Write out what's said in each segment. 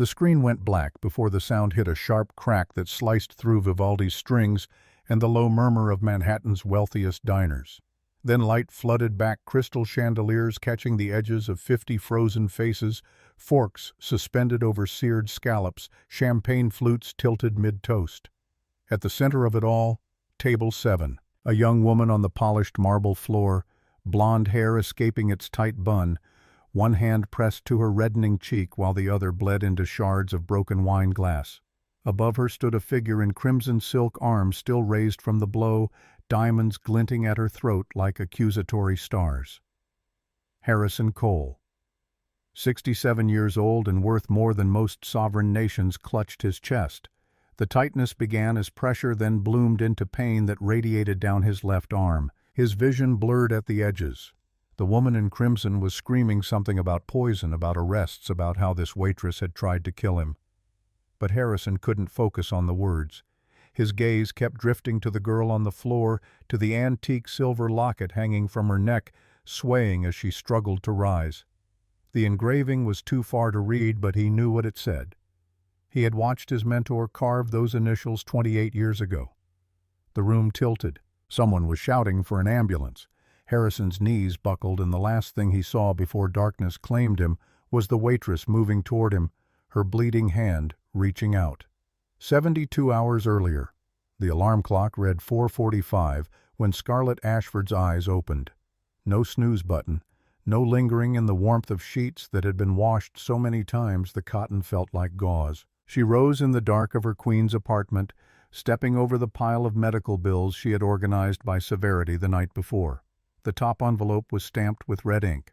The screen went black before the sound hit a sharp crack that sliced through Vivaldi's strings and the low murmur of Manhattan's wealthiest diners. Then light flooded back crystal chandeliers catching the edges of 50 frozen faces, forks suspended over seared scallops, champagne flutes tilted mid-toast. At the center of it all, table 7. A young woman on the polished marble floor, blonde hair escaping its tight bun, one hand pressed to her reddening cheek while the other bled into shards of broken wine glass. Above her stood a figure in crimson silk arms still raised from the blow, diamonds glinting at her throat like accusatory stars. Harrison Cole. 67 years old and worth more than most sovereign nations, clutched his chest. The tightness began as pressure, then bloomed into pain that radiated down his left arm. His vision blurred at the edges. The woman in crimson was screaming something about poison, about arrests, about how this waitress had tried to kill him. But Harrison couldn't focus on the words. His gaze kept drifting to the girl on the floor, to the antique silver locket hanging from her neck, swaying as she struggled to rise. The engraving was too far to read, but he knew what it said. He had watched his mentor carve those initials 28 years ago. The room tilted. Someone was shouting for an ambulance. Harrison's knees buckled, and the last thing he saw before darkness claimed him was the waitress moving toward him, her bleeding hand reaching out. 72 hours earlier, the alarm clock read 4:45 when Scarlett Ashford's eyes opened. No snooze button, no lingering in the warmth of sheets that had been washed so many times the cotton felt like gauze. She rose in the dark of her Queens apartment, stepping over the pile of medical bills she had organized by severity the night before. The top envelope was stamped with red ink.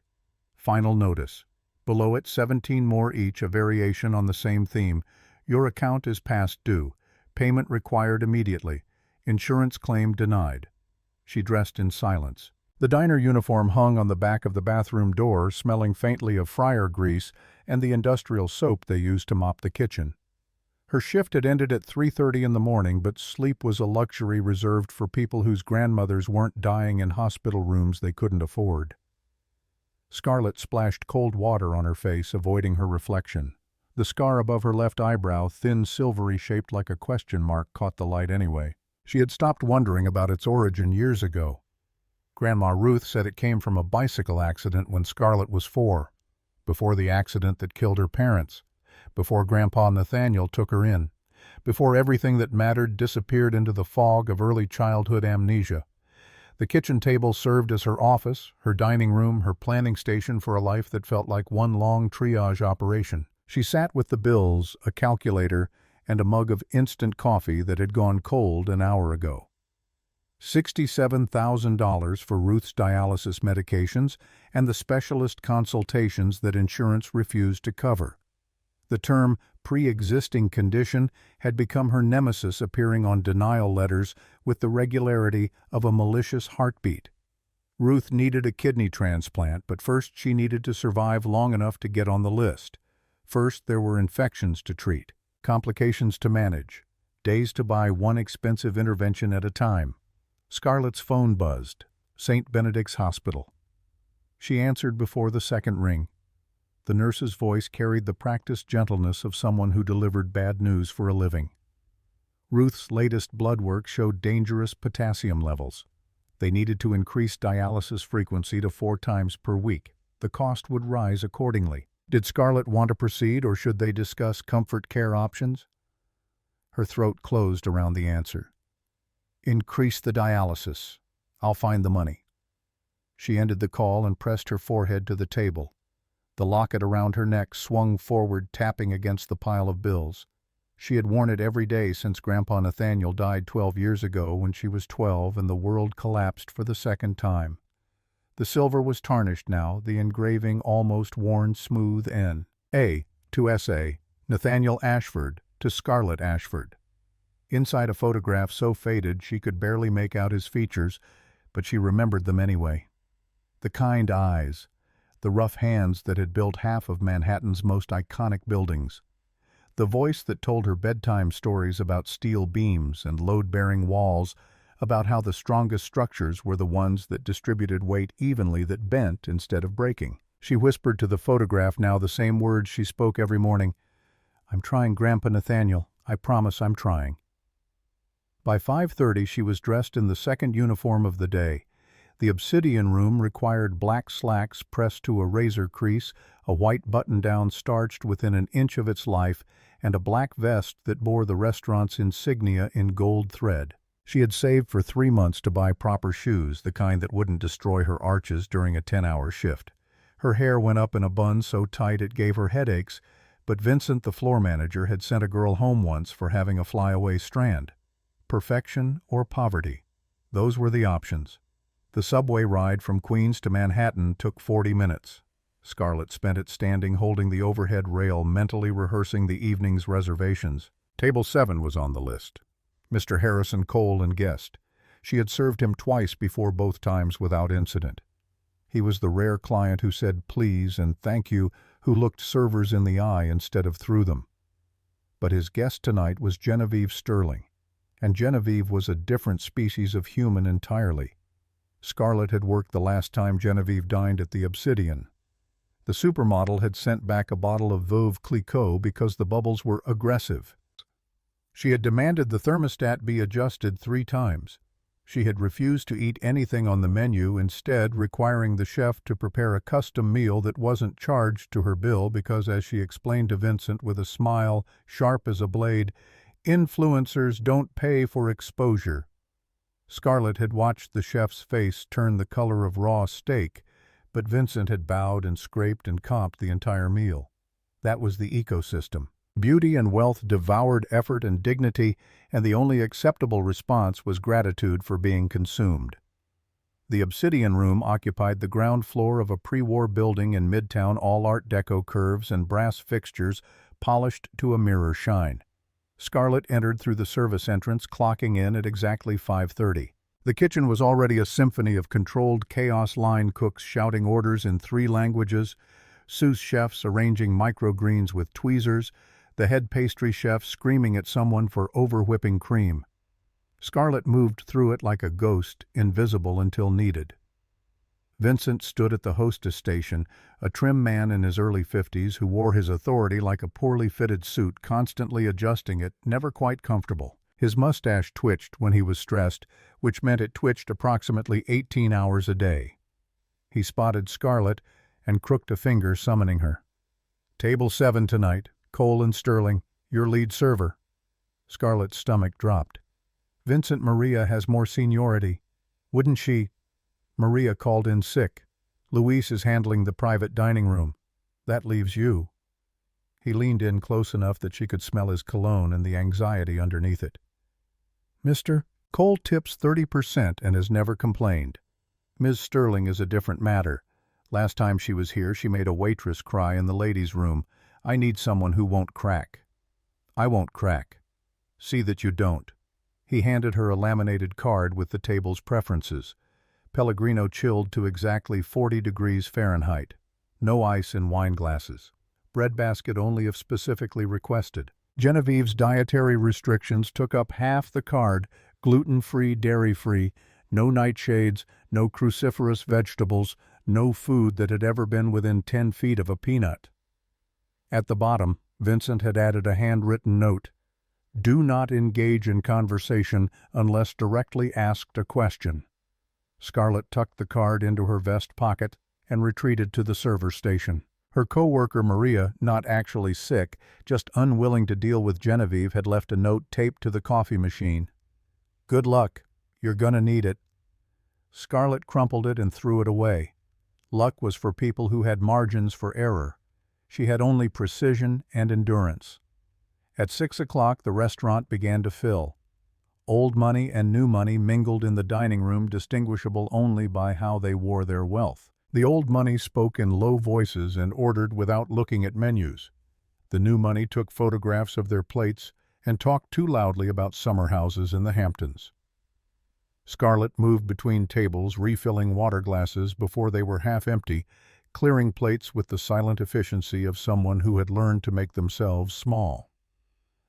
Final notice. Below it, 17 more each, a variation on the same theme. Your account is past due. Payment required immediately. Insurance claim denied. She dressed in silence. The diner uniform hung on the back of the bathroom door, smelling faintly of fryer grease and the industrial soap they used to mop the kitchen. Her shift had ended at 3:30 in the morning, but sleep was a luxury reserved for people whose grandmothers weren't dying in hospital rooms they couldn't afford. Scarlett splashed cold water on her face, avoiding her reflection. The scar above her left eyebrow, thin, silvery, shaped like a question mark, caught the light anyway. She had stopped wondering about its origin years ago. Grandma Ruth said it came from a bicycle accident when Scarlett was 4, before the accident that killed her parents, before Grandpa Nathaniel took her in, before everything that mattered disappeared into the fog of early childhood amnesia. The kitchen table served as her office, her dining room, her planning station for a life that felt like one long triage operation. She sat with the bills, a calculator, and a mug of instant coffee that had gone cold an hour ago. $67,000 for Ruth's dialysis medications and the specialist consultations that insurance refused to cover. The term pre-existing condition had become her nemesis, appearing on denial letters with the regularity of a malicious heartbeat. Ruth needed a kidney transplant, but first she needed to survive long enough to get on the list. First, there were infections to treat, complications to manage, days to buy one expensive intervention at a time. Scarlett's phone buzzed. St. Benedict's Hospital. She answered before the second ring. The nurse's voice carried the practiced gentleness of someone who delivered bad news for a living. Ruth's latest blood work showed dangerous potassium levels. They needed to increase dialysis frequency to 4 times per week. The cost would rise accordingly. Did Scarlett want to proceed, or should they discuss comfort care options? Her throat closed around the answer. Increase the dialysis. I'll find the money. She ended the call and pressed her forehead to the table. The locket around her neck swung forward, tapping against the pile of bills. She had worn it every day since Grandpa Nathaniel died 12 years ago when she was 12 and the world collapsed for the second time. The silver was tarnished now, the engraving almost worn smooth. N.A. to S.A. Nathaniel Ashford to Scarlett Ashford. Inside a photograph so faded she could barely make out his features, but she remembered them anyway. The kind eyes, the rough hands that had built half of Manhattan's most iconic buildings, the voice that told her bedtime stories about steel beams and load-bearing walls, about how the strongest structures were the ones that distributed weight evenly, that bent instead of breaking. She whispered to the photograph now the same words she spoke every morning. "I'm trying, Grandpa Nathaniel. I promise I'm trying." By 5:30 she was dressed in the second uniform of the day. The obsidian room required black slacks pressed to a razor crease, a white button-down starched within an inch of its life, and a black vest that bore the restaurant's insignia in gold thread. She had saved for 3 months to buy proper shoes, the kind that wouldn't destroy her arches during a 10-hour shift. Her hair went up in a bun so tight it gave her headaches, but Vincent, the floor manager, had sent a girl home once for having a flyaway strand. Perfection or poverty? Those were the options. The subway ride from Queens to Manhattan took 40 minutes. Scarlett spent it standing holding the overhead rail, mentally rehearsing the evening's reservations. Table 7 was on the list. Mr. Harrison Cole and guest. She had served him twice before, both times without incident. He was the rare client who said please and thank you, who looked servers in the eye instead of through them. But his guest tonight was Genevieve Sterling, and Genevieve was a different species of human entirely. Scarlett had worked the last time Genevieve dined at the Obsidian. The supermodel had sent back a bottle of Veuve Clicquot because the bubbles were aggressive. She had demanded the thermostat be adjusted 3 times. She had refused to eat anything on the menu, instead requiring the chef to prepare a custom meal that wasn't charged to her bill because, as she explained to Vincent with a smile sharp as a blade, influencers don't pay for exposure. Scarlett had watched the chef's face turn the color of raw steak, but Vincent had bowed and scraped and comped the entire meal. That was the ecosystem. Beauty and wealth devoured effort and dignity, and the only acceptable response was gratitude for being consumed. The Obsidian Room occupied the ground floor of a pre-war building in Midtown, all Art Deco curves and brass fixtures polished to a mirror shine. Scarlett entered through the service entrance, clocking in at exactly 5:30. The kitchen was already a symphony of controlled chaos, line cooks shouting orders in 3 languages, sous chefs arranging microgreens with tweezers, the head pastry chef screaming at someone for over-whipping cream. Scarlett moved through it like a ghost, invisible until needed. Vincent stood at the hostess station, a trim man in his early 50s who wore his authority like a poorly fitted suit, constantly adjusting it, never quite comfortable. His mustache twitched when he was stressed, which meant it twitched approximately 18 hours a day. He spotted Scarlett and crooked a finger, summoning her. "Table 7 tonight, Cole and Sterling, your lead server." Scarlett's stomach dropped. "Vincent, Maria has more seniority. Wouldn't she—" "Maria called in sick. Luis is handling the private dining room. That leaves you." He leaned in close enough that she could smell his cologne and the anxiety underneath it. "Mr. Cole tips 30% and has never complained. Ms. Sterling is a different matter. Last time she was here, she made a waitress cry in the ladies' room. I need someone who won't crack." "I won't crack. See that you don't." He handed her a laminated card with the table's preferences. Pellegrino chilled to exactly 40 degrees Fahrenheit. No ice in wine glasses. Breadbasket only if specifically requested. Genevieve's dietary restrictions took up half the card: gluten-free, dairy-free, no nightshades, no cruciferous vegetables, no food that had ever been within 10 feet of a peanut. At the bottom, Vincent had added a handwritten note: "Do not engage in conversation unless directly asked a question." Scarlett tucked the card into her vest pocket and retreated to the server station. Her co-worker Maria, not actually sick, just unwilling to deal with Genevieve, had left a note taped to the coffee machine. "Good luck. You're gonna need it." Scarlett crumpled it and threw it away. Luck was for people who had margins for error. She had only precision and endurance. At 6 o'clock the restaurant began to fill. Old money and new money mingled in the dining room, distinguishable only by how they wore their wealth. The old money spoke in low voices and ordered without looking at menus. The new money took photographs of their plates and talked too loudly about summer houses in the Hamptons. Scarlett moved between tables, refilling water glasses before they were half empty, clearing plates with the silent efficiency of someone who had learned to make themselves small.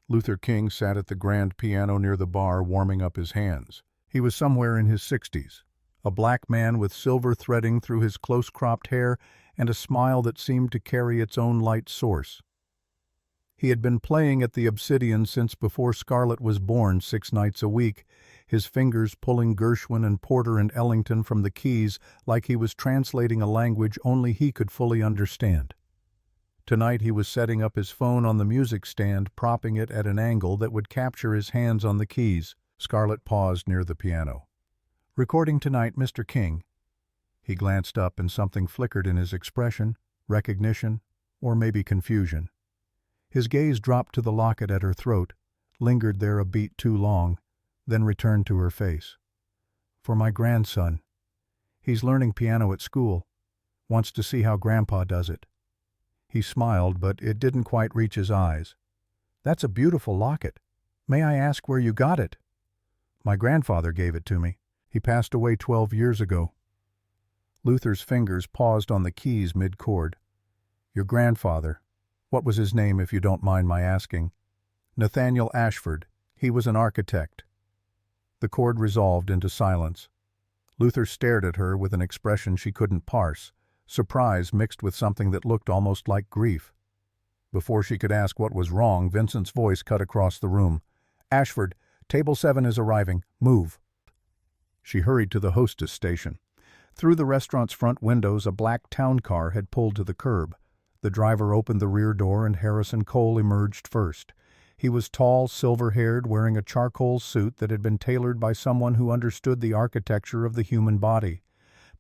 Luther King sat at the grand piano near the bar, warming up his hands. He was somewhere in his 60s, a black man with silver threading through his close-cropped hair and a smile that seemed to carry its own light source. He had been playing at the Obsidian since before Scarlett was born 6 nights a week, his fingers pulling Gershwin and Porter and Ellington from the keys like he was translating a language only he could fully understand. Tonight he was setting up his phone on the music stand, propping it at an angle that would capture his hands on the keys. Scarlett paused near the piano. "Recording tonight, Mr. King." He glanced up and something flickered in his expression, recognition, or maybe confusion. His gaze dropped to the locket at her throat, lingered there a beat too long, then returned to her face. "For my grandson. He's learning piano at school. Wants to see how Grandpa does it." He smiled, but it didn't quite reach his eyes. "That's a beautiful locket. May I ask where you got it?" "My grandfather gave it to me. He passed away 12 years ago." Luther's fingers paused on the keys mid-chord. "Your grandfather. What was his name, if you don't mind my asking?" "Nathaniel Ashford. He was an architect." The chord resolved into silence. Luther stared at her with an expression she couldn't parse, surprise mixed with something that looked almost like grief. Before she could ask what was wrong, Vincent's voice cut across the room. "Ashford, table 7 is arriving. Move." She hurried to the hostess station. Through the restaurant's front windows, a black town car had pulled to the curb. The driver opened the rear door and Harrison Cole emerged first. He was tall, silver-haired, wearing a charcoal suit that had been tailored by someone who understood the architecture of the human body.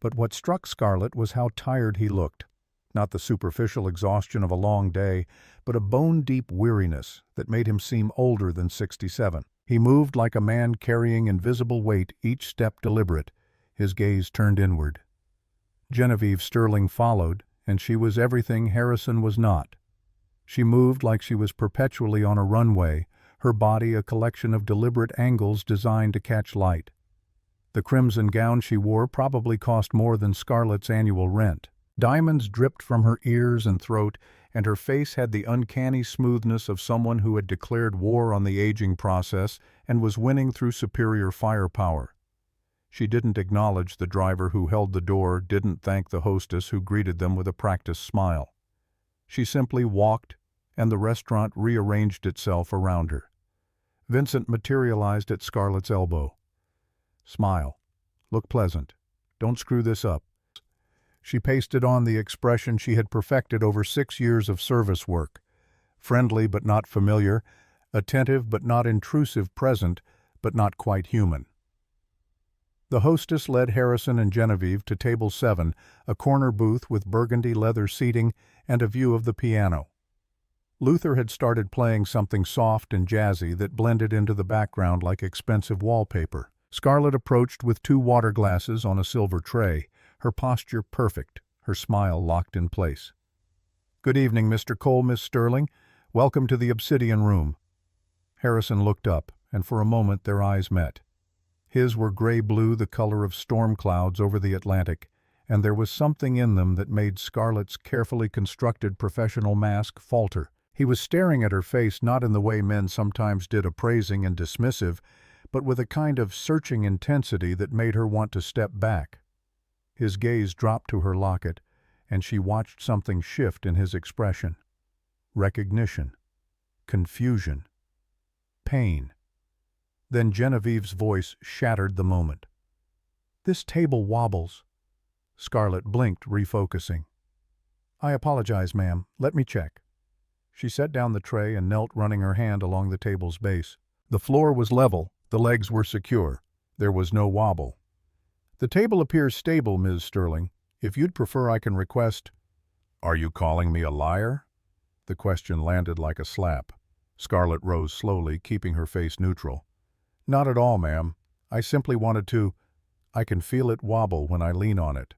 But what struck Scarlett was how tired he looked. Not the superficial exhaustion of a long day, but a bone-deep weariness that made him seem older than 67. He moved like a man carrying invisible weight, each step deliberate, his gaze turned inward. Genevieve Sterling followed, and she was everything Harrison was not. She moved like she was perpetually on a runway, her body a collection of deliberate angles designed to catch light. The crimson gown she wore probably cost more than Scarlett's annual rent. Diamonds dripped from her ears and throat, and her face had the uncanny smoothness of someone who had declared war on the aging process and was winning through superior firepower. She didn't acknowledge the driver who held the door, didn't thank the hostess who greeted them with a practiced smile. She simply walked, and the restaurant rearranged itself around her. Vincent materialized at Scarlett's elbow. "Smile. Look pleasant. Don't screw this up." She pasted on the expression she had perfected over 6 years of service work. Friendly but not familiar, attentive but not intrusive, present but not quite human. The hostess led Harrison and Genevieve to table 7, a corner booth with burgundy leather seating and a view of the piano. Luther had started playing something soft and jazzy that blended into the background like expensive wallpaper. Scarlett approached with 2 water glasses on a silver tray, her posture perfect, her smile locked in place. "Good evening, Mr. Cole, Miss Sterling. Welcome to the Obsidian Room." Harrison looked up, and for a moment their eyes met. His were gray-blue, the color of storm clouds over the Atlantic, and there was something in them that made Scarlett's carefully constructed professional mask falter. He was staring at her face not in the way men sometimes did, appraising and dismissive, but with a kind of searching intensity that made her want to step back. His gaze dropped to her locket, and she watched something shift in his expression. Recognition. Confusion. Pain. Then Genevieve's voice shattered the moment. "This table wobbles." Scarlett blinked, refocusing. "I apologize, ma'am. Let me check." She set down the tray and knelt, running her hand along the table's base. The floor was level, the legs were secure. There was no wobble. "The table appears stable, Ms. Sterling. If you'd prefer, I can request—" "Are you calling me a liar?" The question landed like a slap. Scarlett rose slowly, keeping her face neutral. "Not at all, ma'am. I simply wanted to— I can feel it wobble when I lean on it."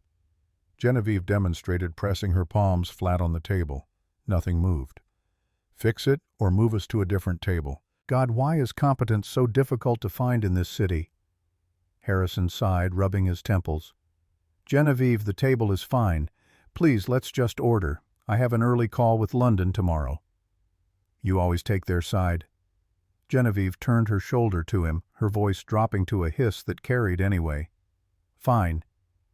Genevieve demonstrated, pressing her palms flat on the table. Nothing moved. "Fix it or move us to a different table." "God, why is competence so difficult to find in this city?" Harrison sighed, rubbing his temples. "Genevieve, the table is fine. Please, let's just order. I have an early call with London tomorrow." "You always take their side." Genevieve turned her shoulder to him, her voice dropping to a hiss that carried anyway. "Fine.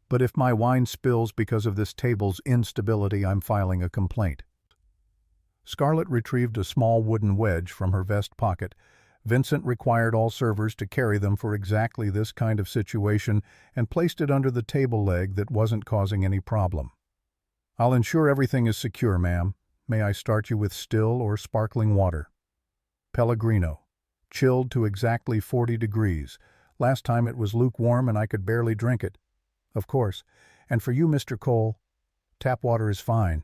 But if my wine spills because of this table's instability, I'm filing a complaint." Scarlett retrieved a small wooden wedge from her vest pocket. Vincent required all servers to carry them for exactly this kind of situation and placed it under the table leg that wasn't causing any problem. "I'll ensure everything is secure, ma'am. May I start you with still or sparkling water?" Pellegrino. Chilled to exactly 40 degrees. Last time it was lukewarm and I could barely drink it. "Of course. And for you, Mr. Cole, tap water is fine."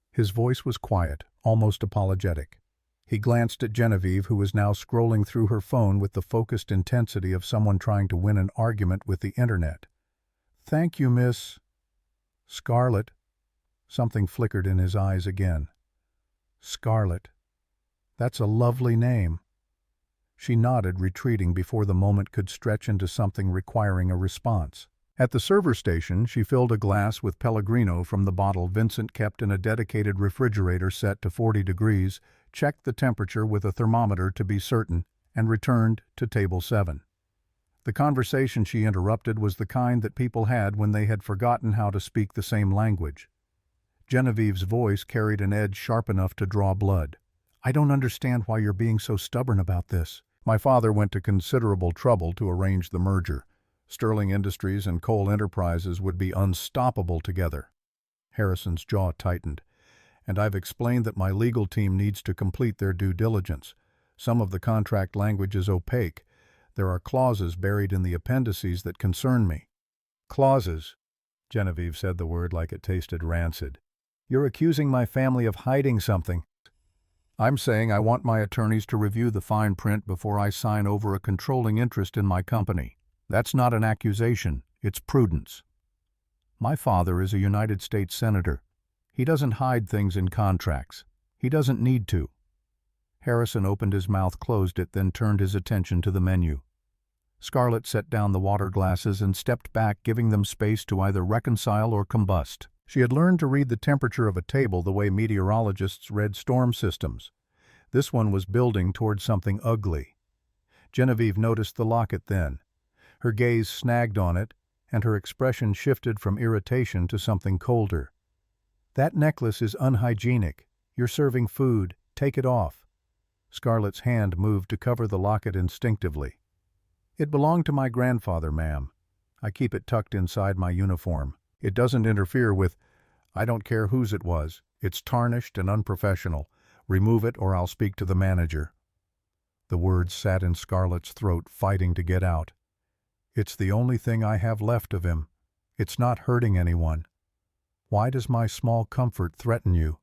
His voice was quiet, almost apologetic. He glanced at Genevieve, who was now scrolling through her phone with the focused intensity of someone trying to win an argument with the internet. "Thank you, Miss Scarlett." Something flickered in his eyes again. Scarlett. That's a lovely name. She nodded, retreating before the moment could stretch into something requiring a response. At the server station, she filled a glass with Pellegrino from the bottle Vincent kept in a dedicated refrigerator set to 40 degrees, checked the temperature with a thermometer to be certain, and returned to table 7. The conversation she interrupted was the kind that people had when they had forgotten how to speak the same language. Genevieve's voice carried an edge sharp enough to draw blood. "I don't understand why you're being so stubborn about this. My father went to considerable trouble to arrange the merger. Sterling Industries and Cole Enterprises would be unstoppable together." Harrison's jaw tightened. "And I've explained that my legal team needs to complete their due diligence. Some of the contract language is opaque. There are clauses buried in the appendices that concern me." "Clauses?" Genevieve said the word like it tasted rancid. "You're accusing my family of hiding something." "I'm saying I want my attorneys to review the fine print before I sign over a controlling interest in my company. That's not an accusation, it's prudence. My father is a United States Senator. He doesn't hide things in contracts. He doesn't need to." Harrison opened his mouth, closed it, then turned his attention to the menu. Scarlett set down the water glasses and stepped back, giving them space to either reconcile or combust. She had learned to read the temperature of a table the way meteorologists read storm systems. This one was building toward something ugly. Genevieve noticed the locket then. Her gaze snagged on it, and her expression shifted from irritation to something colder. "That necklace is unhygienic. You're serving food. Take it off." Scarlett's hand moved to cover the locket instinctively. "It belonged to my grandfather, ma'am. I keep it tucked inside my uniform. It doesn't interfere with— I don't care whose it was. It's tarnished and unprofessional. Remove it or I'll speak to the manager." The words sat in Scarlett's throat, fighting to get out. "It's the only thing I have left of him. It's not hurting anyone. Why does my small comfort threaten you?"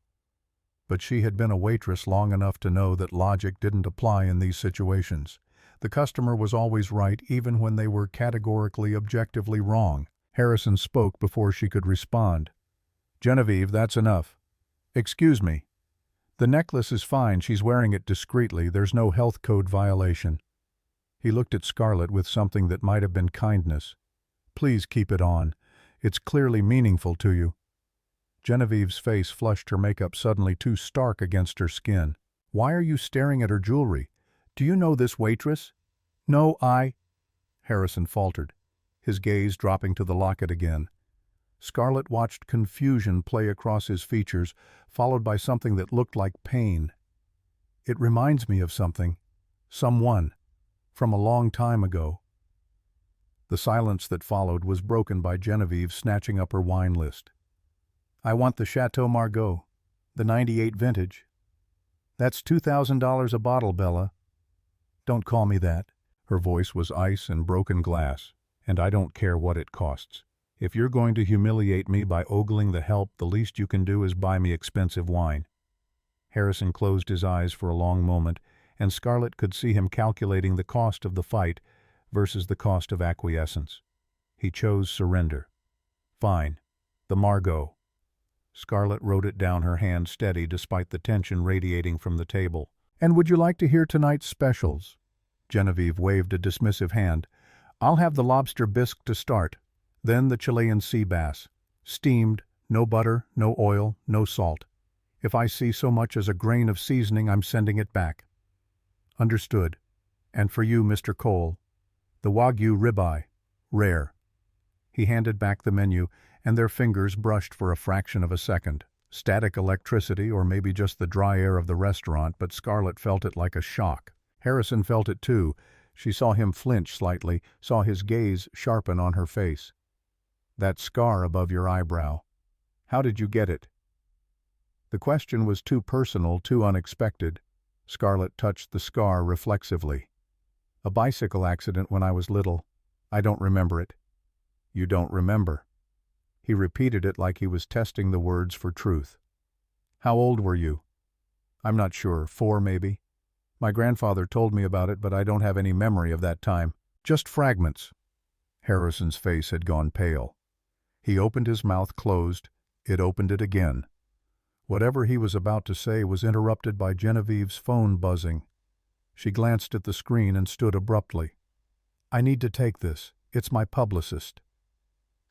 But she had been a waitress long enough to know that logic didn't apply in these situations. The customer was always right, even when they were categorically, objectively wrong. Harrison spoke before she could respond. "Genevieve, that's enough. Excuse me. The necklace is fine. She's wearing it discreetly. There's no health code violation." He looked at Scarlett with something that might have been kindness. "Please keep it on. It's clearly meaningful to you." Genevieve's face flushed, her makeup suddenly too stark against her skin. "Why are you staring at her jewelry? Do you know this waitress?" "No, Harrison faltered, his gaze dropping to the locket again. Scarlett watched confusion play across his features, followed by something that looked like pain. "It reminds me of something. Someone. From a long time ago." The silence that followed was broken by Genevieve snatching up her wine list. "I want the Chateau Margaux, the '98 vintage. That's $2,000 a bottle, Bella." "Don't call me that." Her voice was ice and broken glass. "And I don't care what it costs. If you're going to humiliate me by ogling the help, the least you can do is buy me expensive wine." Harrison closed his eyes for a long moment, and Scarlett could see him calculating the cost of the fight versus the cost of acquiescence. He chose surrender. "Fine. The Margaux." Scarlett wrote it down, her hand steady despite the tension radiating from the table. "And would you like to hear tonight's specials?" Genevieve waved a dismissive hand. "I'll have the lobster bisque to start, then the Chilean sea bass. Steamed, no butter, no oil, no salt. If I see so much as a grain of seasoning, I'm sending it back." "Understood. And for you, Mr. Cole, the Wagyu ribeye, rare." He handed back the menu, and their fingers brushed for a fraction of a second. Static electricity, or maybe just the dry air of the restaurant, but Scarlett felt it like a shock. Harrison felt it too. She saw him flinch slightly, saw his gaze sharpen on her face. "That scar above your eyebrow. How did you get it?" The question was too personal, too unexpected. Scarlett touched the scar reflexively. "A bicycle accident when I was little. I don't remember it." "You don't remember?" He repeated it like he was testing the words for truth. "How old were you?" "I'm not sure. 4, maybe. My grandfather told me about it, but I don't have any memory of that time. Just fragments." Harrison's face had gone pale. He opened his mouth, closed. It opened it again. Whatever he was about to say was interrupted by Genevieve's phone buzzing. She glanced at the screen and stood abruptly. "I need to take this. It's my publicist."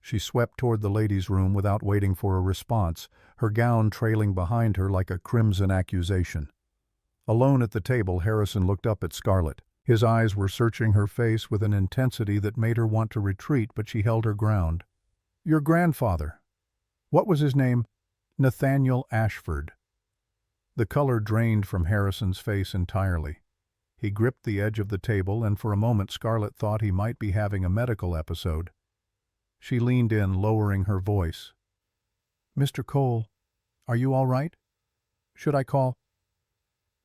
She swept toward the ladies' room without waiting for a response, her gown trailing behind her like a crimson accusation. Alone at the table, Harrison looked up at Scarlett. His eyes were searching her face with an intensity that made her want to retreat, but she held her ground. "Your grandfather. What was his name?" "Nathaniel Ashford." The color drained from Harrison's face entirely. He gripped the edge of the table, and for a moment Scarlett thought he might be having a medical episode. She leaned in, lowering her voice. "Mr. Cole, are you all right? Should I call—"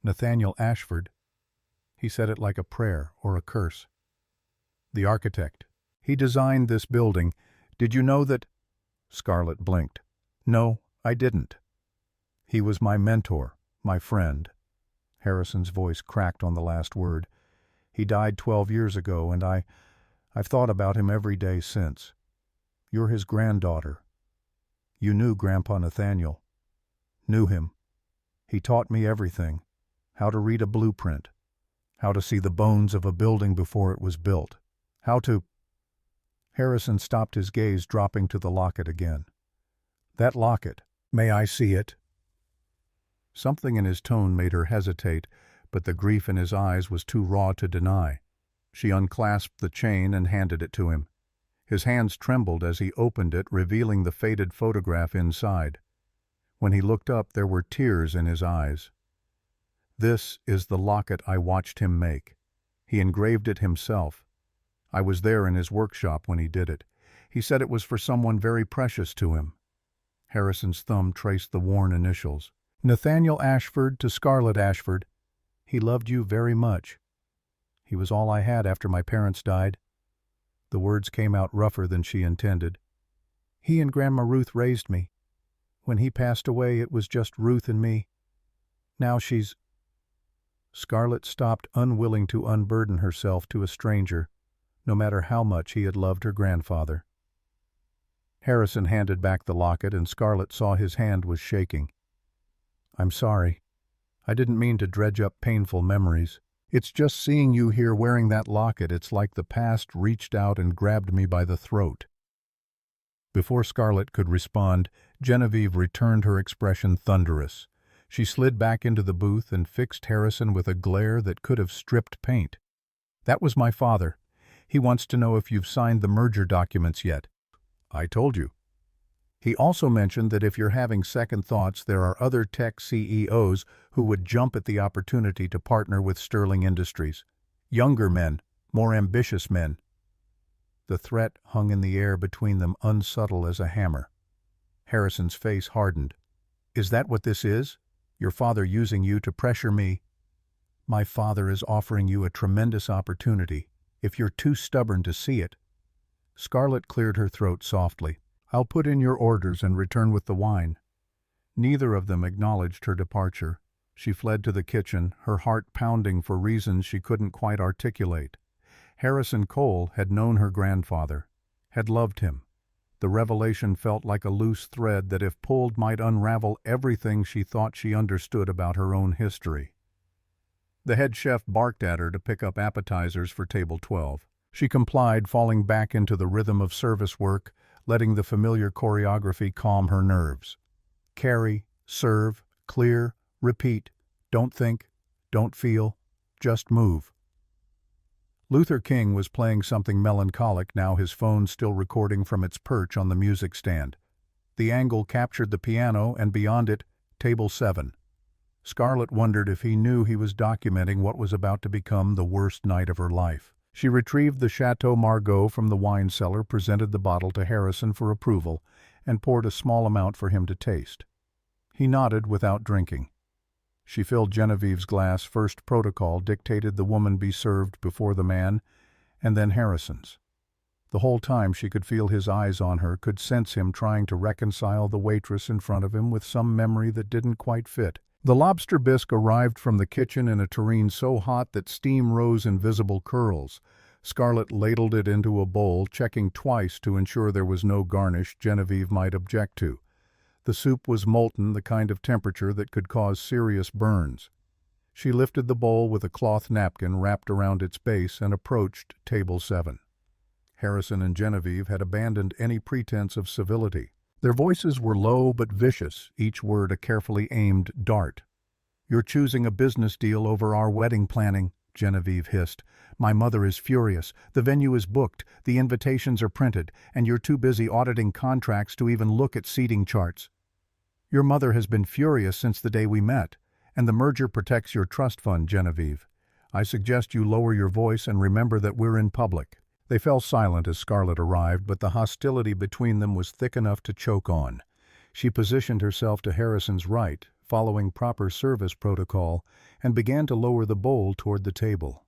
"Nathaniel Ashford." He said it like a prayer or a curse. "The architect. He designed this building. Did you know that—" Scarlett blinked. "No, I didn't. He was my mentor, my friend." Harrison's voice cracked on the last word. "He died 12 years ago, and I've thought about him every day since. You're his granddaughter. You knew Grandpa Nathaniel. Knew him. He taught me everything. How to read a blueprint. How to see the bones of a building before it was built. How to—" Harrison stopped his gaze, dropping to the locket again. "That locket. May I see it?" Something in his tone made her hesitate, but the grief in his eyes was too raw to deny. She unclasped the chain and handed it to him. His hands trembled as he opened it, revealing the faded photograph inside. When he looked up, there were tears in his eyes. "This is the locket I watched him make. He engraved it himself. I was there in his workshop when he did it. He said it was for someone very precious to him." Harrison's thumb traced the worn initials. "Nathaniel Ashford to Scarlett Ashford. He loved you very much. He was all I had after my parents died." The words came out rougher than she intended. "He and Grandma Ruth raised me. When he passed away, it was just Ruth and me. Now she's—" Scarlett stopped, unwilling to unburden herself to a stranger, no matter how much he had loved her grandfather. Harrison handed back the locket, and Scarlett saw his hand was shaking. "I'm sorry. I didn't mean to dredge up painful memories. It's just seeing you here wearing that locket, it's like the past reached out and grabbed me by the throat." Before Scarlett could respond, Genevieve returned, her expression thunderous. She slid back into the booth and fixed Harrison with a glare that could have stripped paint. "That was my father. He wants to know if you've signed the merger documents yet." "I told you." "He also mentioned that if you're having second thoughts, there are other tech CEOs who would jump at the opportunity to partner with Sterling Industries. Younger men, more ambitious men." The threat hung in the air between them, unsubtle as a hammer. Harrison's face hardened. "Is that what this is? Your father using you to pressure me?" "My father is offering you a tremendous opportunity, if you're too stubborn to see it." Scarlett cleared her throat softly. "I'll put in your orders and return with the wine." Neither of them acknowledged her departure. She fled to the kitchen, her heart pounding for reasons she couldn't quite articulate. Harrison Cole had known her grandfather, had loved him. The revelation felt like a loose thread that, if pulled, might unravel everything she thought she understood about her own history. The head chef barked at her to pick up appetizers for table 12. She complied, falling back into the rhythm of service work, letting the familiar choreography calm her nerves. Carry, serve, clear, repeat. Don't think, don't feel, just move. Luther King was playing something melancholic now, his phone still recording from its perch on the music stand. The angle captured the piano, and beyond it, table 7. Scarlett wondered if he knew he was documenting what was about to become the worst night of her life. She retrieved the Chateau Margaux from the wine cellar, presented the bottle to Harrison for approval, and poured a small amount for him to taste. He nodded without drinking. She filled Genevieve's glass. First protocol dictated the woman be served before the man, and then Harrison's. The whole time she could feel his eyes on her, could sense him trying to reconcile the waitress in front of him with some memory that didn't quite fit. The lobster bisque arrived from the kitchen in a tureen so hot that steam rose in visible curls. Scarlett ladled it into a bowl, checking twice to ensure there was no garnish Genevieve might object to. The soup was molten, the kind of temperature that could cause serious burns. She lifted the bowl with a cloth napkin wrapped around its base and approached table 7. Harrison and Genevieve had abandoned any pretense of civility. Their voices were low but vicious, each word a carefully aimed dart. "You're choosing a business deal over our wedding planning," Genevieve hissed. "My mother is furious. The venue is booked, the invitations are printed, and you're too busy auditing contracts to even look at seating charts. Your mother has been furious since the day we met, and the merger protects your trust fund, Genevieve. I suggest you lower your voice and remember that we're in public." They fell silent as Scarlett arrived, but the hostility between them was thick enough to choke on. She positioned herself to Harrison's right, following proper service protocol, and began to lower the bowl toward the table.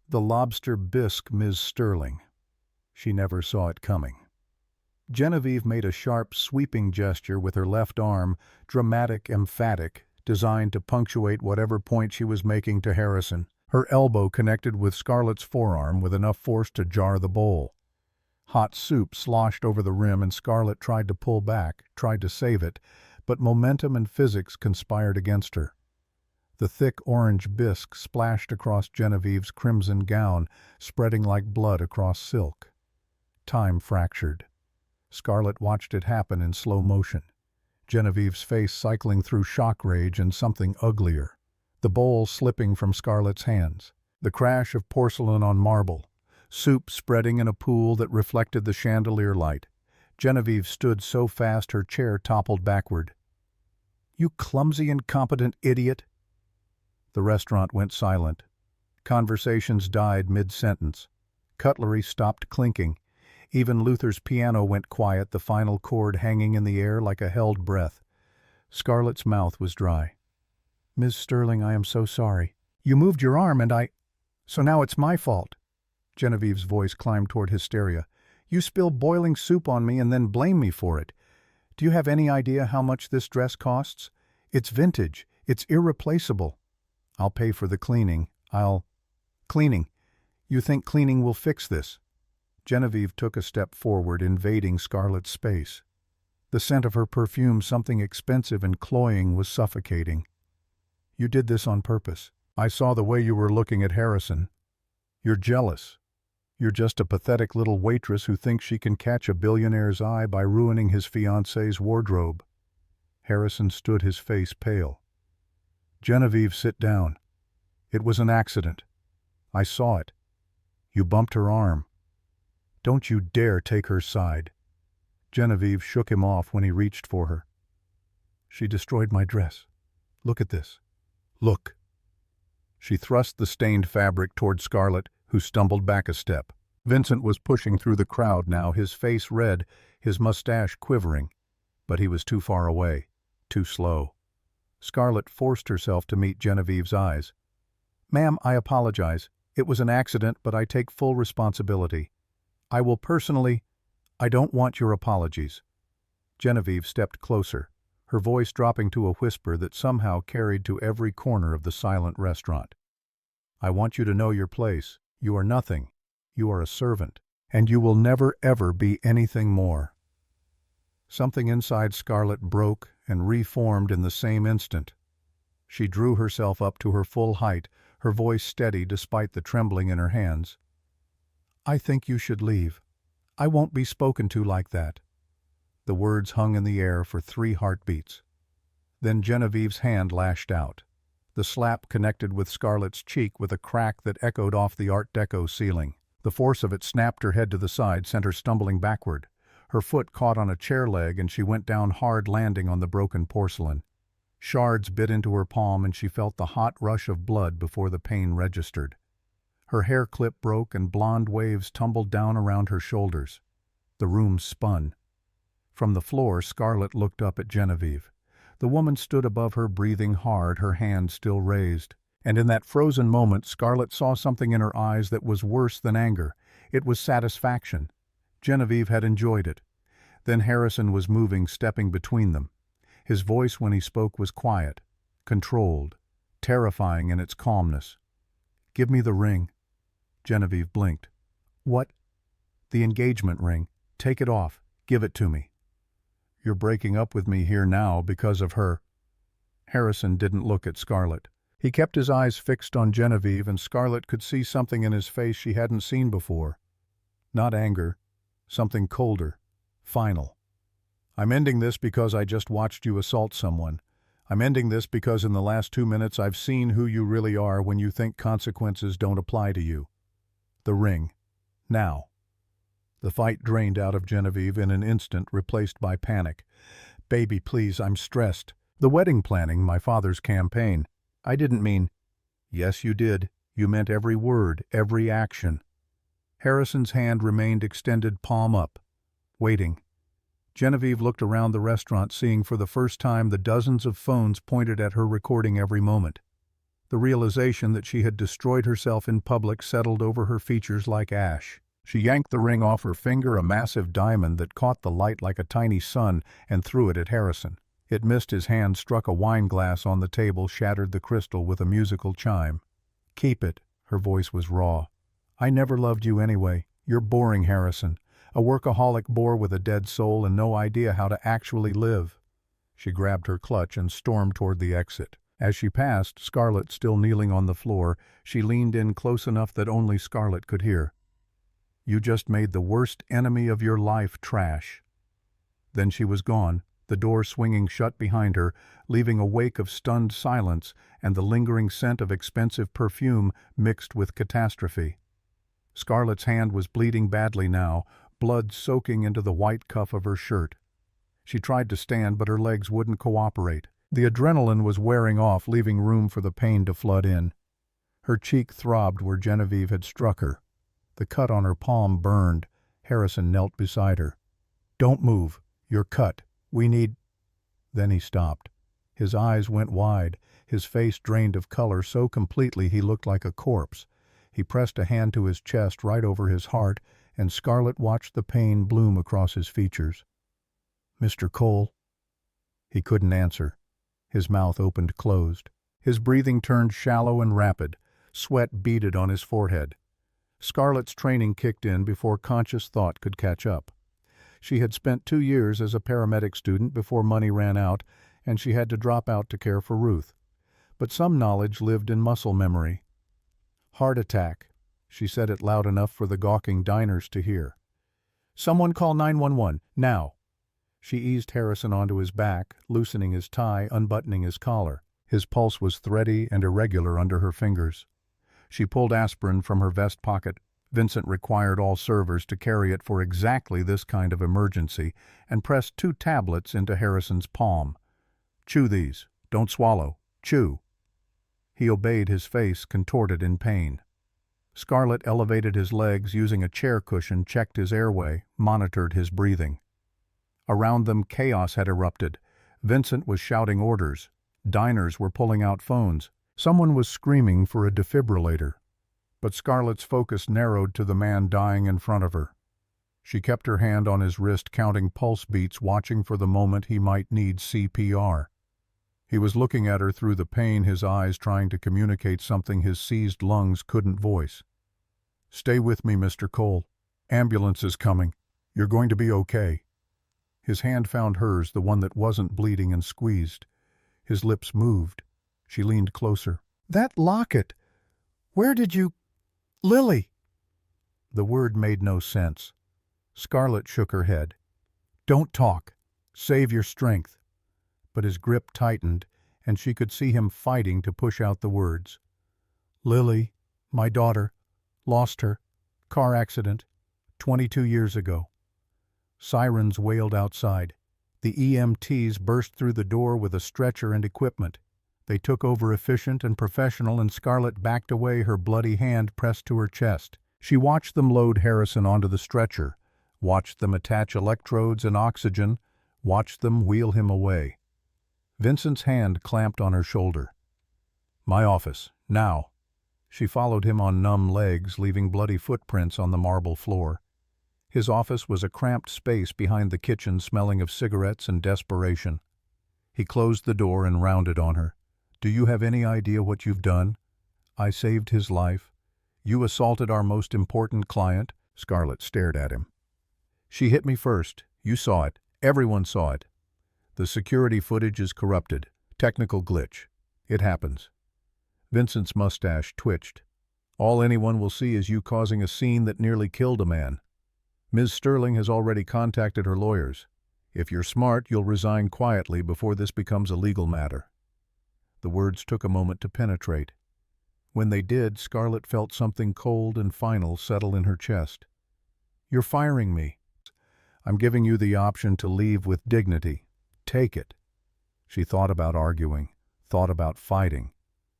The lobster bisque, Ms. Sterling. She never saw it coming. Genevieve made a sharp, sweeping gesture with her left arm, dramatic, emphatic, designed to punctuate whatever point she was making to Harrison. Her elbow connected with Scarlett's forearm with enough force to jar the bowl. Hot soup sloshed over the rim, and Scarlett tried to pull back, tried to save it, but momentum and physics conspired against her. The thick orange bisque splashed across Genevieve's crimson gown, spreading like blood across silk. Time fractured. Scarlett watched it happen in slow motion, Genevieve's face cycling through shock rage and something uglier. The bowl slipping from Scarlett's hands. The crash of porcelain on marble. Soup spreading in a pool that reflected the chandelier light. Genevieve stood so fast her chair toppled backward. "You clumsy, incompetent idiot!" The restaurant went silent. Conversations died mid-sentence. Cutlery stopped clinking. Even Luther's piano went quiet, the final chord hanging in the air like a held breath. Scarlett's mouth was dry. "Ms. Sterling, I am so sorry. You moved your arm and so now it's my fault." Genevieve's voice climbed toward hysteria. "You spill boiling soup on me and then blame me for it. Do you have any idea how much this dress costs? It's vintage. It's irreplaceable. I'll pay for the cleaning. Cleaning. You think cleaning will fix this?" Genevieve took a step forward, invading Scarlett's space. The scent of her perfume, something expensive and cloying, was suffocating. "You did this on purpose. I saw the way you were looking at Harrison. You're jealous. You're just a pathetic little waitress who thinks she can catch a billionaire's eye by ruining his fiancée's wardrobe." Harrison stood, his face pale. "Genevieve, sit down. It was an accident. I saw it. You bumped her arm. Don't you dare take her side." Genevieve shook him off when he reached for her. "She destroyed my dress. Look at this. Look." She thrust the stained fabric toward Scarlett, who stumbled back a step. Vincent was pushing through the crowd now, his face red, his mustache quivering. But he was too far away, too slow. Scarlett forced herself to meet Genevieve's eyes. "Ma'am, I apologize. It was an accident, but I take full responsibility. I will personally—" "I don't want your apologies." Genevieve stepped closer, her voice dropping to a whisper that somehow carried to every corner of the silent restaurant. "I want you to know your place. You are nothing. You are a servant. And you will never ever be anything more." Something inside Scarlett broke and reformed in the same instant. She drew herself up to her full height, her voice steady despite the trembling in her hands. "I think you should leave. I won't be spoken to like that." The words hung in the air for 3 heartbeats. Then Genevieve's hand lashed out. The slap connected with Scarlett's cheek with a crack that echoed off the Art Deco ceiling. The force of it snapped her head to the side, sent her stumbling backward. Her foot caught on a chair leg and she went down hard, landing on the broken porcelain. Shards bit into her palm and she felt the hot rush of blood before the pain registered. Her hair clip broke and blonde waves tumbled down around her shoulders. The room spun. From the floor, Scarlett looked up at Genevieve. The woman stood above her, breathing hard, her hand still raised. And in that frozen moment, Scarlett saw something in her eyes that was worse than anger. It was satisfaction. Genevieve had enjoyed it. Then Harrison was moving, stepping between them. His voice when he spoke was quiet, controlled, terrifying in its calmness. "Give me the ring." Genevieve blinked. "What?" "The engagement ring. Take it off. Give it to me." "You're breaking up with me here now because of her." Harrison didn't look at Scarlett. He kept his eyes fixed on Genevieve, and Scarlett could see something in his face she hadn't seen before. Not anger, something colder, final. "I'm ending this because I just watched you assault someone. I'm ending this because in the last 2 minutes I've seen who you really are when you think consequences don't apply to you. The ring. Now." The fight drained out of Genevieve in an instant, replaced by panic. "Baby, please, I'm stressed. The wedding planning, my father's campaign. I didn't mean—" "Yes, you did. You meant every word, every action." Harrison's hand remained extended, palm up, waiting. Genevieve looked around the restaurant, seeing for the first time the dozens of phones pointed at her, recording every moment. The realization that she had destroyed herself in public settled over her features like ash. She yanked the ring off her finger, a massive diamond that caught the light like a tiny sun, and threw it at Harrison. It missed his hand, struck a wine glass on the table, shattered the crystal with a musical chime. "Keep it." Her voice was raw. "I never loved you anyway. You're boring, Harrison. A workaholic bore with a dead soul and no idea how to actually live." She grabbed her clutch and stormed toward the exit. As she passed, Scarlett still kneeling on the floor, she leaned in close enough that only Scarlett could hear. "You just made the worst enemy of your life trash." Then she was gone, the door swinging shut behind her, leaving a wake of stunned silence and the lingering scent of expensive perfume mixed with catastrophe. Scarlett's hand was bleeding badly now, blood soaking into the white cuff of her shirt. She tried to stand, but her legs wouldn't cooperate. The adrenaline was wearing off, leaving room for the pain to flood in. Her cheek throbbed where Genevieve had struck her. The cut on her palm burned. Harrison knelt beside her. "Don't move. You're cut. We need—" Then he stopped. His eyes went wide, his face drained of color so completely he looked like a corpse. He pressed a hand to his chest, right over his heart, and Scarlett watched the pain bloom across his features. "Mr. Cole?" He couldn't answer. His mouth opened closed. His breathing turned shallow and rapid. Sweat beaded on his forehead. Scarlett's training kicked in before conscious thought could catch up. She had spent 2 years as a paramedic student before money ran out, and she had to drop out to care for Ruth. But some knowledge lived in muscle memory. "Heart attack." She said it loud enough for the gawking diners to hear. "Someone call 911, now." She eased Harrison onto his back, loosening his tie, unbuttoning his collar. His pulse was thready and irregular under her fingers. She pulled aspirin from her vest pocket. Vincent required all servers to carry it for exactly this kind of emergency, and pressed 2 tablets into Harrison's palm. "Chew these. Don't swallow. Chew." He obeyed, his face contorted in pain. Scarlett elevated his legs, using a chair cushion, checked his airway, monitored his breathing. Around them, chaos had erupted. Vincent was shouting orders. Diners were pulling out phones. Someone was screaming for a defibrillator. But Scarlett's focus narrowed to the man dying in front of her. She kept her hand on his wrist, counting pulse beats, watching for the moment he might need CPR. He was looking at her through the pain, his eyes trying to communicate something his seized lungs couldn't voice. "Stay with me, Mr. Cole. Ambulance is coming. You're going to be okay." His hand found hers, the one that wasn't bleeding, and squeezed. His lips moved. She leaned closer. "That locket! Where did you— Lily!" The word made no sense. Scarlett shook her head. "Don't talk. Save your strength." But his grip tightened, and she could see him fighting to push out the words. "Lily, my daughter, lost her. Car accident. 22 years ago." Sirens wailed outside. The EMTs burst through the door with a stretcher and equipment. They took over efficient and professional, and Scarlett backed away, her bloody hand pressed to her chest. She watched them load Harrison onto the stretcher, watched them attach electrodes and oxygen, watched them wheel him away. Vincent's hand clamped on her shoulder. "My office, now." She followed him on numb legs, leaving bloody footprints on the marble floor. His office was a cramped space behind the kitchen, smelling of cigarettes and desperation. He closed the door and rounded on her. "Do you have any idea what you've done? I saved his life. You assaulted our most important client." Scarlett stared at him. "She hit me first. You saw it. Everyone saw it. The security footage is corrupted. Technical glitch. It happens." Vincent's mustache twitched. "All anyone will see is you causing a scene that nearly killed a man. Ms. Sterling has already contacted her lawyers. If you're smart, you'll resign quietly before this becomes a legal matter." The words took a moment to penetrate. When they did, Scarlett felt something cold and final settle in her chest. "You're firing me. I'm giving you the option to leave with dignity. Take it." She thought about arguing, thought about fighting.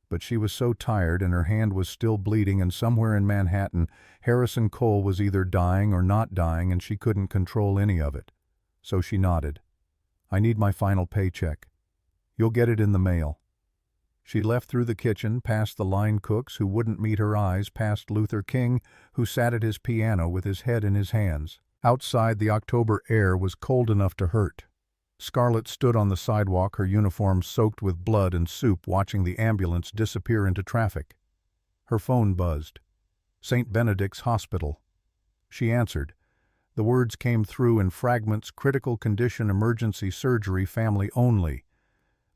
But she was so tired and her hand was still bleeding, and somewhere in Manhattan, Harrison Cole was either dying or not dying, and she couldn't control any of it. So she nodded. "I need my final paycheck. You'll get it in the mail." She left through the kitchen, past the line cooks who wouldn't meet her eyes, past Luther King, who sat at his piano with his head in his hands. Outside, the October air was cold enough to hurt. Scarlett stood on the sidewalk, her uniform soaked with blood and soup, watching the ambulance disappear into traffic. Her phone buzzed. "St. Benedict's Hospital." She answered. The words came through in fragments: critical condition, emergency surgery, family only.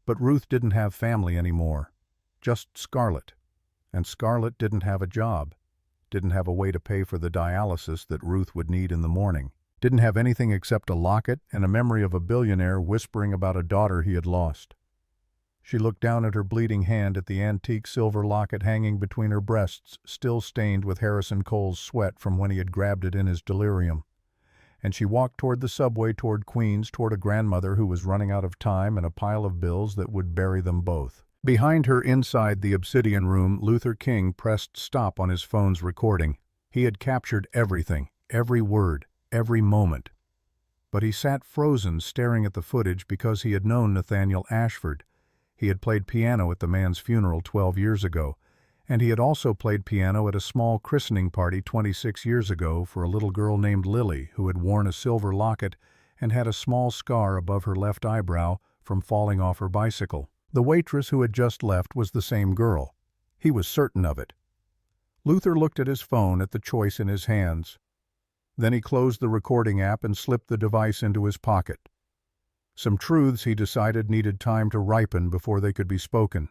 But Ruth didn't have family anymore. Just Scarlett. And Scarlett didn't have a job. Didn't have a way to pay for the dialysis that Ruth would need in the morning. Didn't have anything except a locket and a memory of a billionaire whispering about a daughter he had lost. She looked down at her bleeding hand, at the antique silver locket hanging between her breasts, still stained with Harrison Cole's sweat from when he had grabbed it in his delirium. And she walked toward the subway, toward Queens, toward a grandmother who was running out of time and a pile of bills that would bury them both. Behind her, inside the Obsidian room, Luther King pressed stop on his phone's recording. He had captured everything, every word, every moment. But he sat frozen, staring at the footage, because he had known Nathaniel Ashford. He had played piano at the man's funeral 12 years ago, and he had also played piano at a small christening party 26 years ago for a little girl named Lily, who had worn a silver locket and had a small scar above her left eyebrow from falling off her bicycle. The waitress who had just left was the same girl. He was certain of it. Luther looked at his phone, at the choice in his hands. Then he closed the recording app and slipped the device into his pocket. Some truths, he decided, needed time to ripen before they could be spoken.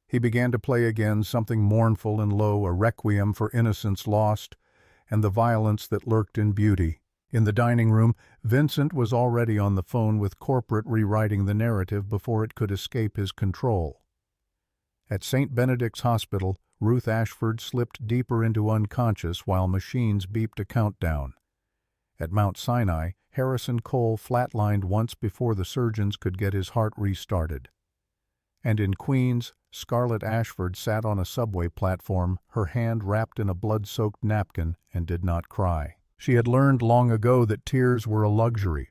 He began to play again, something mournful and low, a requiem for innocence lost and the violence that lurked in beauty. In the dining room, Vincent was already on the phone with corporate, rewriting the narrative before it could escape his control. At St. Benedict's Hospital, Ruth Ashford slipped deeper into unconscious while machines beeped a countdown. At Mount Sinai, Harrison Cole flatlined once before the surgeons could get his heart restarted. And in Queens, Scarlett Ashford sat on a subway platform, her hand wrapped in a blood-soaked napkin, and did not cry. She had learned long ago that tears were a luxury,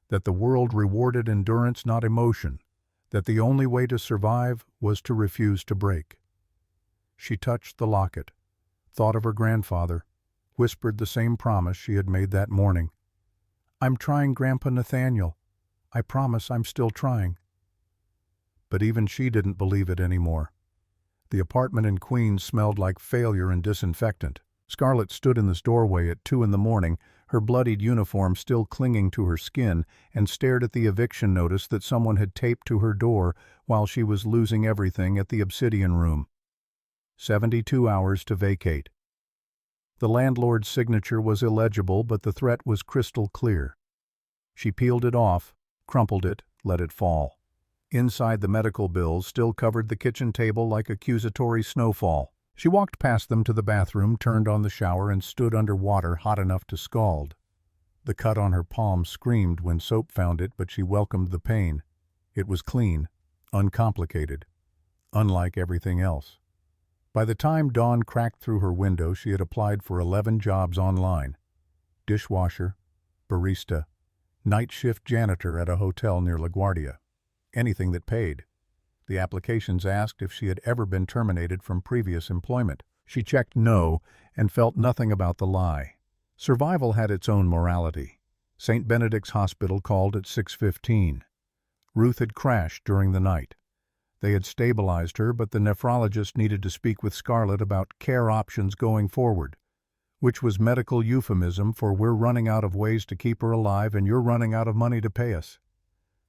that the world rewarded endurance, not emotion, that the only way to survive was to refuse to break. She touched the locket, thought of her grandfather, whispered the same promise she had made that morning. "I'm trying, Grandpa Nathaniel. I promise I'm still trying." But even she didn't believe it anymore. The apartment in Queens smelled like failure and disinfectant. Scarlett stood in the doorway at 2 a.m, her bloodied uniform still clinging to her skin, and stared at the eviction notice that someone had taped to her door while she was losing everything at the Obsidian room. 72 hours to vacate. The landlord's signature was illegible, but the threat was crystal clear. She peeled it off, crumpled it, let it fall. Inside, the medical bills still covered the kitchen table like accusatory snowfall. She walked past them to the bathroom, turned on the shower, and stood under water hot enough to scald. The cut on her palm screamed when soap found it, but she welcomed the pain. It was clean, uncomplicated, unlike everything else. By the time dawn cracked through her window, she had applied for 11 jobs online. Dishwasher, barista, night shift janitor at a hotel near LaGuardia. Anything that paid. The applications asked if she had ever been terminated from previous employment. She checked no and felt nothing about the lie. Survival had its own morality. St. Benedict's Hospital called at 6:15. Ruth had crashed during the night. They had stabilized her, but the nephrologist needed to speak with Scarlett about care options going forward, which was medical euphemism for "we're running out of ways to keep her alive and you're running out of money to pay us."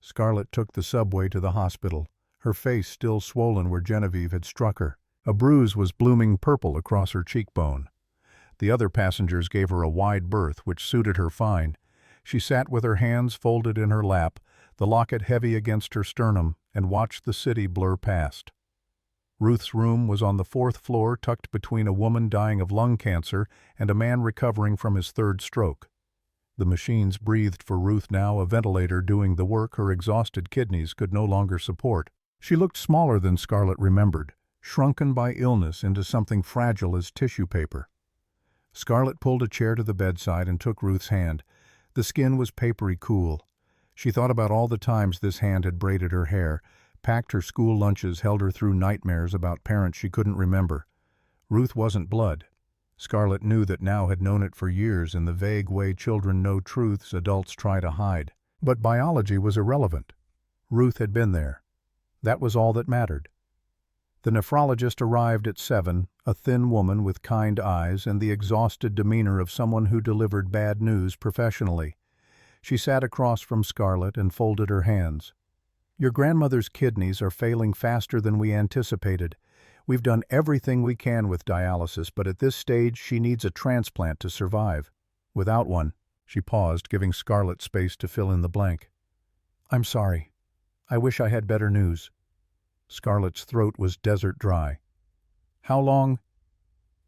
Scarlett took the subway to the hospital, her face still swollen where Genevieve had struck her. A bruise was blooming purple across her cheekbone. The other passengers gave her a wide berth, which suited her fine. She sat with her hands folded in her lap, the locket heavy against her sternum, and watched the city blur past. Ruth's room was on the 4th floor, tucked between a woman dying of lung cancer and a man recovering from his 3rd stroke. The machines breathed for Ruth now, a ventilator doing the work her exhausted kidneys could no longer support. She looked smaller than Scarlett remembered, shrunken by illness into something fragile as tissue paper. Scarlett pulled a chair to the bedside and took Ruth's hand. The skin was papery cool. She thought about all the times this hand had braided her hair, packed her school lunches, held her through nightmares about parents she couldn't remember. Ruth wasn't blood. Scarlett knew that now, had known it for years in the vague way children know truths adults try to hide. But biology was irrelevant. Ruth had been there. That was all that mattered. The nephrologist arrived at 7, a thin woman with kind eyes and the exhausted demeanor of someone who delivered bad news professionally. She sat across from Scarlett and folded her hands. "Your grandmother's kidneys are failing faster than we anticipated. We've done everything we can with dialysis, but at this stage she needs a transplant to survive. Without one," she paused, giving Scarlett space to fill in the blank. "I'm sorry. I wish I had better news." Scarlett's throat was desert dry. "How long?"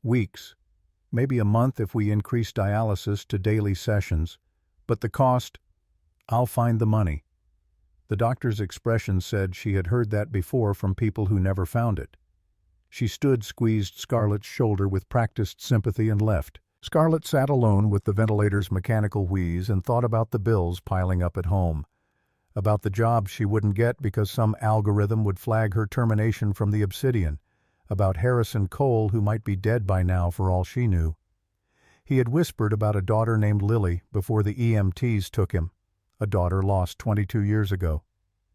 "Weeks. Maybe a month if we increase dialysis to daily sessions. But the cost?" "I'll find the money." The doctor's expression said she had heard that before from people who never found it. She stood, squeezed Scarlett's shoulder with practiced sympathy, and left. Scarlett sat alone with the ventilator's mechanical wheeze and thought about the bills piling up at home, about the job she wouldn't get because some algorithm would flag her termination from the Obsidian, about Harrison Cole, who might be dead by now for all she knew. He had whispered about a daughter named Lily before the EMTs took him, a daughter lost 22 years ago,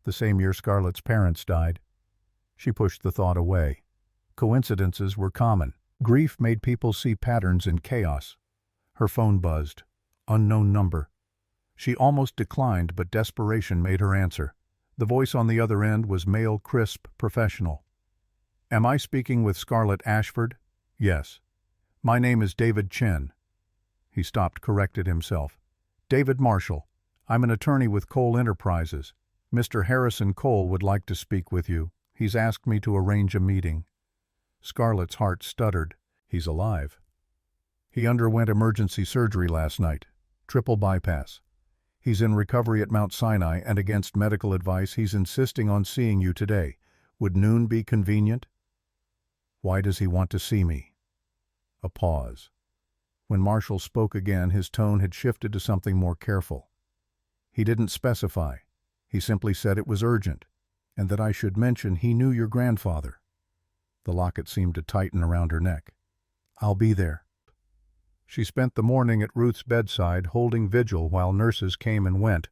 the same year Scarlett's parents died. She pushed the thought away. Coincidences were common. Grief made people see patterns in chaos. Her phone buzzed. Unknown number. She almost declined, but desperation made her answer. The voice on the other end was male, crisp, professional. "Am I speaking with Scarlett Ashford?" "Yes." "My name is David Chen." He stopped, corrected himself. "David Marshall. I'm an attorney with Cole Enterprises. Mr. Harrison Cole would like to speak with you. He's asked me to arrange a meeting." Scarlett's heart stuttered. "He's alive." "He underwent emergency surgery last night. Triple bypass. He's in recovery at Mount Sinai, and against medical advice, he's insisting on seeing you today. Would noon be convenient?" "Why does he want to see me?" A pause. When Marshall spoke again, his tone had shifted to something more careful. "He didn't specify. He simply said it was urgent, and that I should mention he knew your grandfather." The locket seemed to tighten around her neck. "I'll be there." She spent the morning at Ruth's bedside, holding vigil while nurses came and went.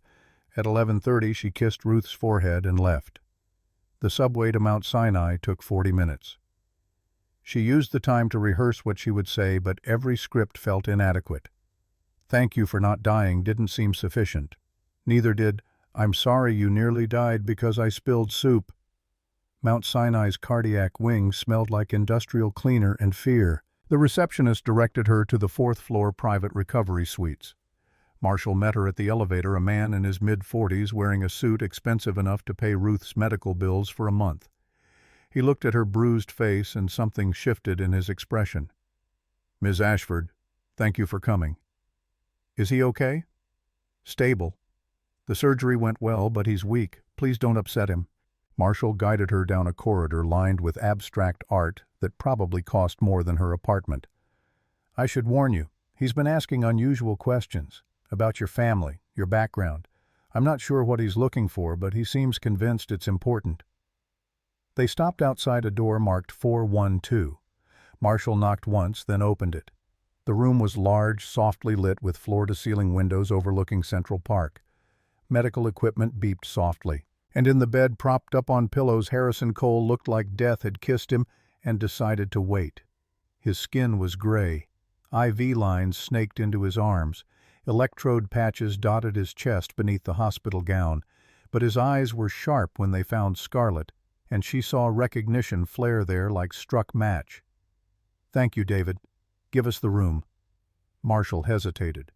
At 11:30 she kissed Ruth's forehead and left. The subway to Mount Sinai took 40 minutes. She used the time to rehearse what she would say, but every script felt inadequate. "Thank you for not dying" didn't seem sufficient. Neither did "I'm sorry you nearly died because I spilled soup." Mount Sinai's cardiac wing smelled like industrial cleaner and fear. The receptionist directed her to the 4th floor private recovery suites. Marshall met her at the elevator, a man in his mid-40s wearing a suit expensive enough to pay Ruth's medical bills for a month. He looked at her bruised face and something shifted in his expression. "Ms. Ashford, thank you for coming." "Is he okay?" Stable. The surgery went well, but he's weak. Please don't upset him. Marshall guided her down a corridor lined with abstract art that probably cost more than her apartment. I should warn you, he's been asking unusual questions about your family, your background. I'm not sure what he's looking for, but he seems convinced it's important. They stopped outside a door marked 412. Marshall knocked once, then opened it. The room was large, softly lit with floor-to-ceiling windows overlooking Central Park. Medical equipment beeped softly, and in the bed propped up on pillows Harrison Cole looked like death had kissed him and decided to wait. His skin was gray. IV lines snaked into his arms. Electrode patches dotted his chest beneath the hospital gown, but his eyes were sharp when they found Scarlett, and she saw recognition flare there like struck match. "Thank you, David. Give us the room." Marshall hesitated.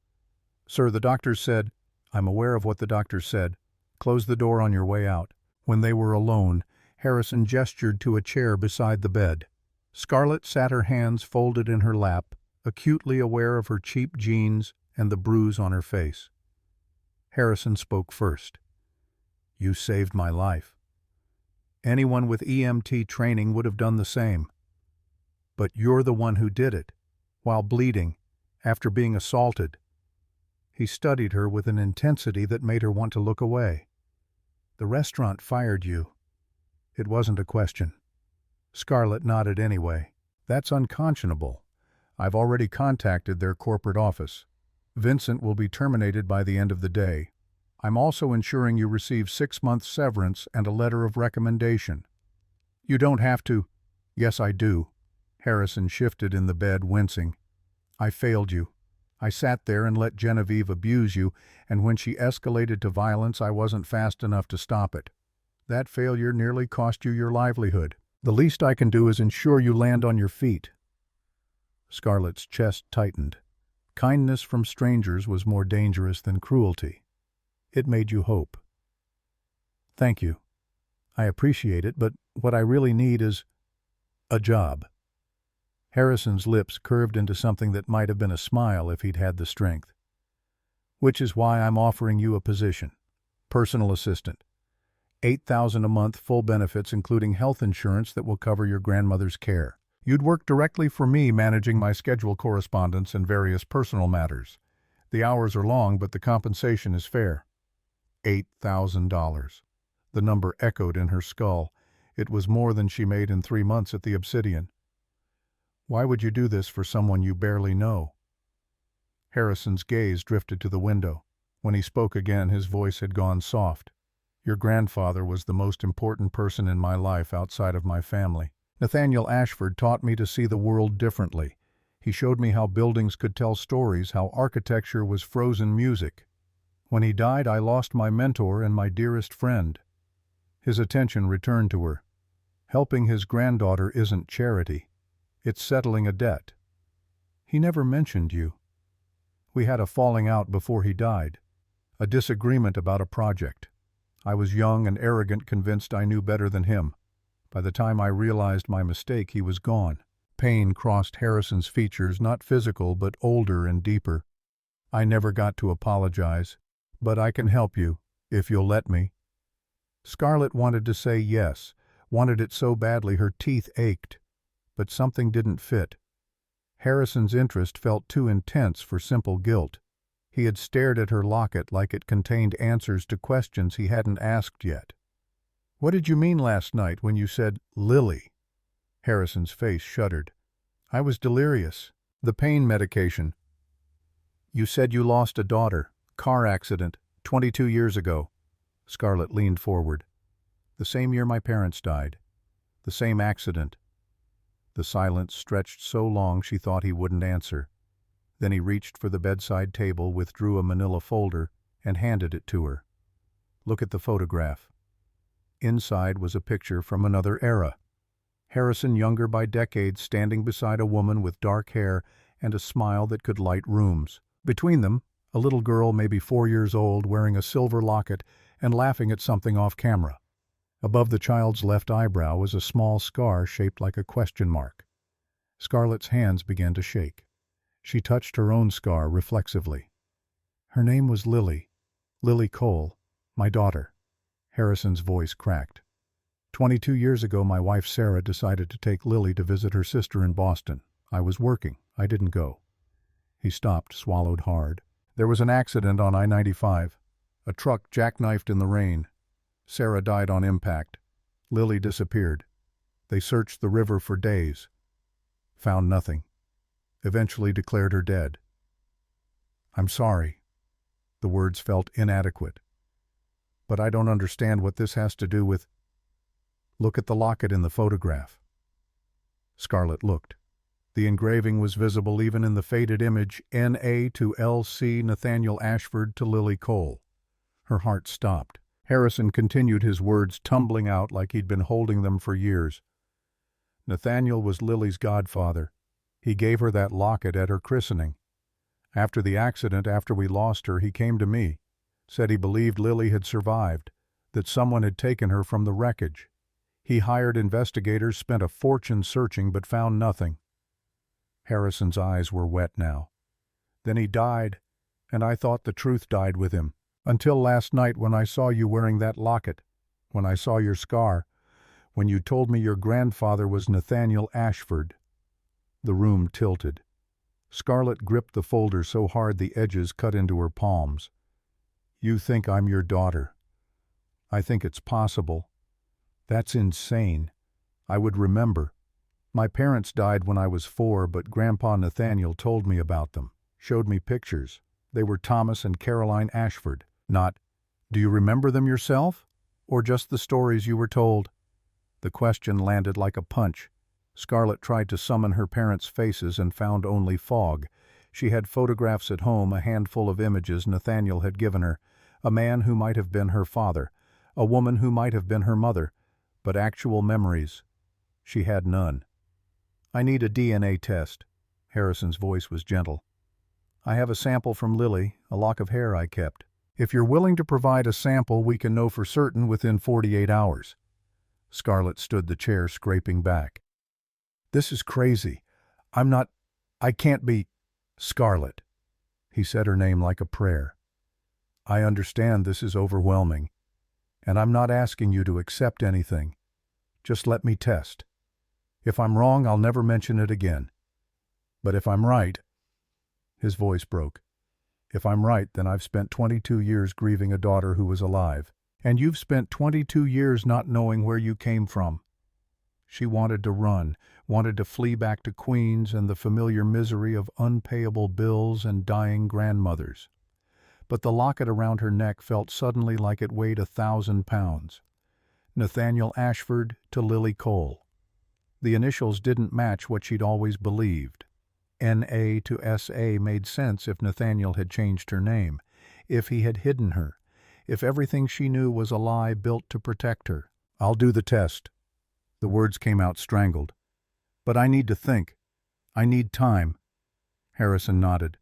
"Sir, the doctors said—" "I'm aware of what the doctors said. Close the door on your way out." When they were alone, Harrison gestured to a chair beside the bed. Scarlett sat her hands folded in her lap, acutely aware of her cheap jeans and the bruise on her face. Harrison spoke first. "You saved my life. Anyone with EMT training would have done the same. But you're the one who did it, while bleeding, after being assaulted." He studied her with an intensity that made her want to look away. "The restaurant fired you." It wasn't a question. Scarlett nodded anyway. "That's unconscionable. I've already contacted their corporate office. Vincent will be terminated by the end of the day. I'm also ensuring you receive 6 months severance and a letter of recommendation." "You don't have to." "Yes, I do." Harrison shifted in the bed, wincing. "I failed you. I sat there and let Genevieve abuse you, and when she escalated to violence, I wasn't fast enough to stop it. That failure nearly cost you your livelihood. The least I can do is ensure you land on your feet." Scarlett's chest tightened. Kindness from strangers was more dangerous than cruelty. It made you hope. "Thank you. I appreciate it, but what I really need is a job." Harrison's lips curved into something that might have been a smile if he'd had the strength. "Which is why I'm offering you a position. Personal assistant. $8,000 a month, full benefits including health insurance that will cover your grandmother's care. You'd work directly for me managing my schedule correspondence and various personal matters. The hours are long, but the compensation is fair." $8,000. The number echoed in her skull. It was more than she made in 3 months at the Obsidian. "Why would you do this for someone you barely know?" Harrison's gaze drifted to the window. When he spoke again, his voice had gone soft. "Your grandfather was the most important person in my life outside of my family. Nathaniel Ashford taught me to see the world differently. He showed me how buildings could tell stories, how architecture was frozen music. When he died, I lost my mentor and my dearest friend." His attention returned to her. "Helping his granddaughter isn't charity. It's settling a debt. He never mentioned you. We had a falling out before he died. A disagreement about a project. I was young and arrogant, convinced I knew better than him. By the time I realized my mistake, he was gone." Pain crossed Harrison's features, not physical, but older and deeper. "I never got to apologize, but I can help you, if you'll let me." Scarlett wanted to say yes, wanted it so badly her teeth ached, but something didn't fit. Harrison's interest felt too intense for simple guilt. He had stared at her locket like it contained answers to questions he hadn't asked yet. "What did you mean last night when you said Lily?" Harrison's face shuddered. "I was delirious. The pain medication." "You said you lost a daughter. Car accident. 22 years ago." Scarlett leaned forward. "The same year my parents died. The same accident." The silence stretched so long she thought he wouldn't answer. Then he reached for the bedside table, withdrew a manila folder, and handed it to her. "Look at the photograph." Inside was a picture from another era. Harrison, younger by decades, standing beside a woman with dark hair and a smile that could light rooms. Between them, a little girl, maybe 4 years old, wearing a silver locket and laughing at something off camera. Above the child's left eyebrow was a small scar shaped like a question mark. Scarlett's hands began to shake. She touched her own scar reflexively. "Her name was Lily. Lily Cole, my daughter. Harrison's voice cracked. 22 years ago, my wife Sarah decided to take Lily to visit her sister in Boston. I was working. I didn't go. He stopped, swallowed hard. There was an accident on I-95. A truck jackknifed in the rain. Sarah died on impact. Lily disappeared. They searched the river for days. Found nothing. Eventually declared her dead. I'm sorry. The words felt inadequate. But I don't understand what this has to do with... Look at the locket in the photograph. Scarlett looked. The engraving was visible even in the faded image, N.A. to L.C. Nathaniel Ashford to Lily Cole. Her heart stopped. Harrison continued, his words tumbling out like he'd been holding them for years. Nathaniel was Lily's godfather. He gave her that locket at her christening. After the accident, after we lost her, he came to me, said he believed Lily had survived, that someone had taken her from the wreckage. He hired investigators, spent a fortune searching, but found nothing. Harrison's eyes were wet now. Then he died, and I thought the truth died with him. Until last night when I saw you wearing that locket, when I saw your scar, when you told me your grandfather was Nathaniel Ashford. The room tilted. Scarlett gripped the folder so hard the edges cut into her palms. You think I'm your daughter. I think it's possible. That's insane. I would remember. My parents died when I was 4, but Grandpa Nathaniel told me about them, showed me pictures. They were Thomas and Caroline Ashford. Not, do you remember them yourself? Or just the stories you were told? The question landed like a punch. Scarlett tried to summon her parents' faces and found only fog. She had photographs at home, a handful of images Nathaniel had given her, a man who might have been her father, a woman who might have been her mother, but actual memories. She had none. I need a DNA test. Harrison's voice was gentle. I have a sample from Lily, a lock of hair I kept. If you're willing to provide a sample, we can know for certain within 48 hours. Scarlett stood the chair, scraping back. This is crazy. I can't be... Scarlett. He said her name like a prayer. I understand this is overwhelming, and I'm not asking you to accept anything. Just let me test. If I'm wrong, I'll never mention it again. But if I'm right... His voice broke. If I'm right, then I've spent 22 years grieving a daughter who was alive. And you've spent 22 years not knowing where you came from. She wanted to run, wanted to flee back to Queens and the familiar misery of unpayable bills and dying grandmothers. But the locket around her neck felt suddenly like it weighed 1,000 pounds. Nathaniel Ashford to Lily Cole. The initials didn't match what she'd always believed. N.A. to S.A. made sense if Nathaniel had changed her name, if he had hidden her, if everything she knew was a lie built to protect her. I'll do the test. The words came out strangled. But I need to think. I need time. Harrison nodded.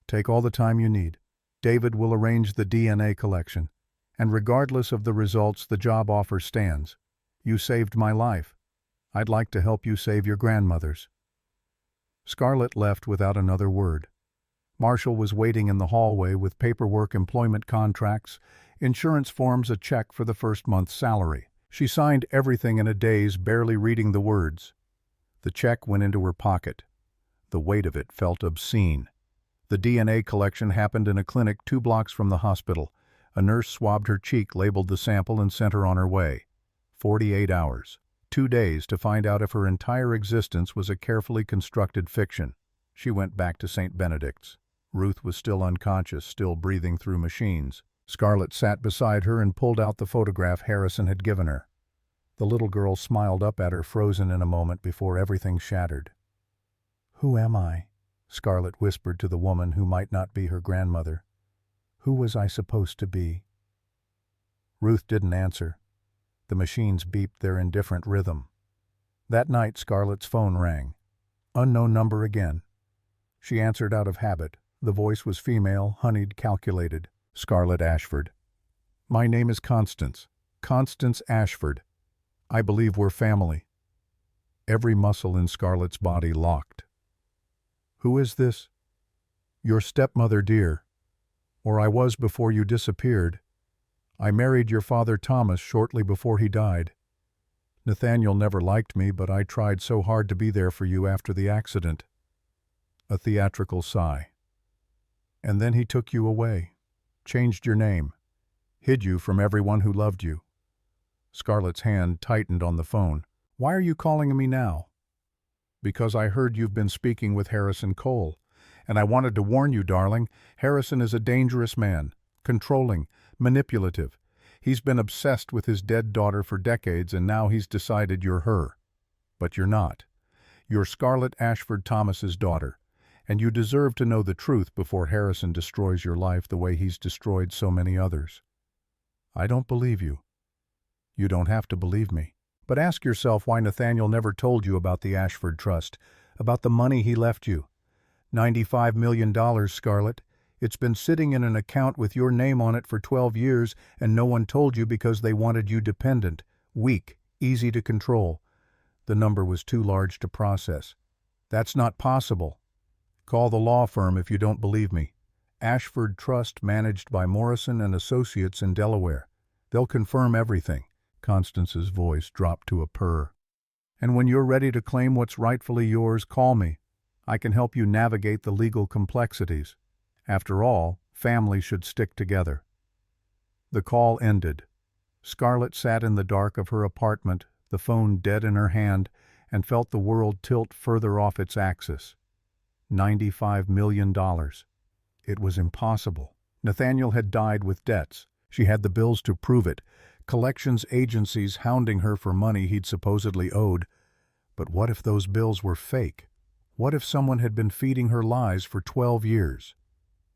Take all the time you need. David will arrange the DNA collection. And regardless of the results, the job offer stands. You saved my life. I'd like to help you save your grandmother's. Scarlett left without another word. Marshall was waiting in the hallway with paperwork, employment contracts, insurance forms, a check for the first month's salary. She signed everything in a daze, barely reading the words. The check went into her pocket. The weight of it felt obscene. The DNA collection happened in a clinic 2 blocks from the hospital. A nurse swabbed her cheek, labeled the sample, and sent her on her way. 48 hours. 2 days to find out if her entire existence was a carefully constructed fiction. She went back to St. Benedict's. Ruth was still unconscious, still breathing through machines. Scarlett sat beside her and pulled out the photograph Harrison had given her. The little girl smiled up at her, frozen in a moment before everything shattered. Who am I? Scarlett whispered to the woman who might not be her grandmother. Who was I supposed to be? Ruth didn't answer. The machines beeped their indifferent rhythm. That night, Scarlett's phone rang. Unknown number again. She answered out of habit. The voice was female, honeyed, calculated. Scarlett Ashford. My name is Constance. Constance Ashford. I believe we're family. Every muscle in Scarlett's body locked. Who is this? Your stepmother, dear. Or I was before you disappeared. I married your father Thomas shortly before he died. Nathaniel never liked me, but I tried so hard to be there for you after the accident." A theatrical sigh. "And then he took you away, changed your name, hid you from everyone who loved you." Scarlett's hand tightened on the phone. "Why are you calling me now?" "Because I heard you've been speaking with Harrison Cole. And I wanted to warn you, darling, Harrison is a dangerous man, controlling, manipulative. He's been obsessed with his dead daughter for decades, and now he's decided you're her. But you're not. You're Scarlett Ashford Thomas's daughter, and you deserve to know the truth before Harrison destroys your life the way he's destroyed so many others." "I don't believe you." "You don't have to believe me. But ask yourself why Nathaniel never told you about the Ashford Trust, about the money he left you. $95 million, Scarlett. It's been sitting in an account with your name on it for 12 years, and no one told you because they wanted you dependent, weak, easy to control. The number was too large to process. That's not possible. Call the law firm if you don't believe me. Ashford Trust, managed by Morrison and Associates in Delaware. They'll confirm everything." Constance's voice dropped to a purr. "And when you're ready to claim what's rightfully yours, call me. I can help you navigate the legal complexities. After all, families should stick together." The call ended. Scarlett sat in the dark of her apartment, the phone dead in her hand, and felt the world tilt further off its axis. $95 million. It was impossible. Nathaniel had died with debts. She had the bills to prove it. Collections agencies hounding her for money he'd supposedly owed. But what if those bills were fake? What if someone had been feeding her lies for 12 years?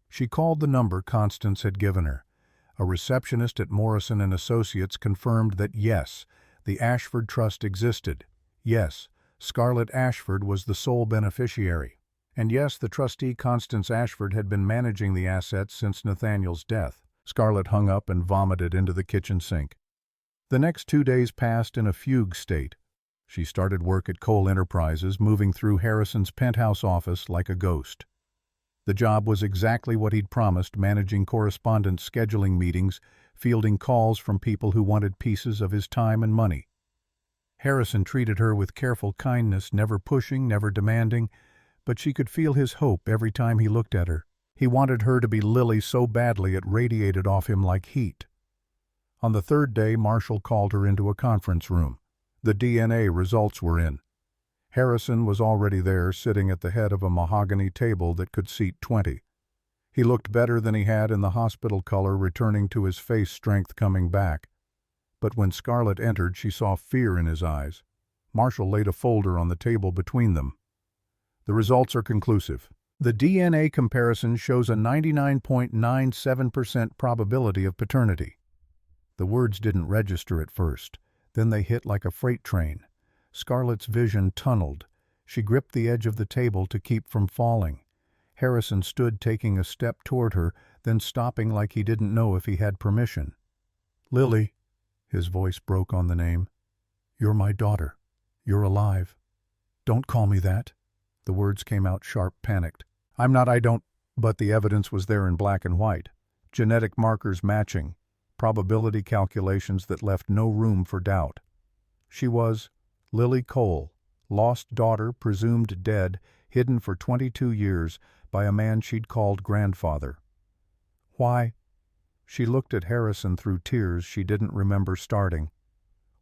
She called the number Constance had given her. A receptionist at Morrison and Associates confirmed that yes, the Ashford Trust existed. Yes, Scarlett Ashford was the sole beneficiary. And yes, the trustee Constance Ashford had been managing the assets since Nathaniel's death. Scarlett hung up and vomited into the kitchen sink. The next 2 days passed in a fugue state. She started work at Cole Enterprises, moving through Harrison's penthouse office like a ghost. The job was exactly what he'd promised, managing correspondence, scheduling meetings, fielding calls from people who wanted pieces of his time and money. Harrison treated her with careful kindness, never pushing, never demanding, but she could feel his hope every time he looked at her. He wanted her to be Lily so badly it radiated off him like heat. On the third day, Marshall called her into a conference room. The DNA results were in. Harrison was already there, sitting at the head of a mahogany table that could seat 20. He looked better than he had in the hospital, color returning to his face, strength coming back. But when Scarlett entered, she saw fear in his eyes. Marshall laid a folder on the table between them. "The results are conclusive. The DNA comparison shows a 99.97% probability of paternity." The words didn't register at first. Then they hit like a freight train. Scarlett's vision tunneled. She gripped the edge of the table to keep from falling. Harrison stood taking a step toward her, then stopping like he didn't know if he had permission. "Lily," his voice broke on the name. "You're my daughter. You're alive. Don't call me that." The words came out sharp, panicked. "I'm not, I don't," but the evidence was there in black and white. Genetic markers matching. Probability calculations that left no room for doubt. She was Lily Cole, lost daughter, presumed dead, hidden for 22 years by a man she'd called grandfather. Why? She looked at Harrison through tears she didn't remember starting.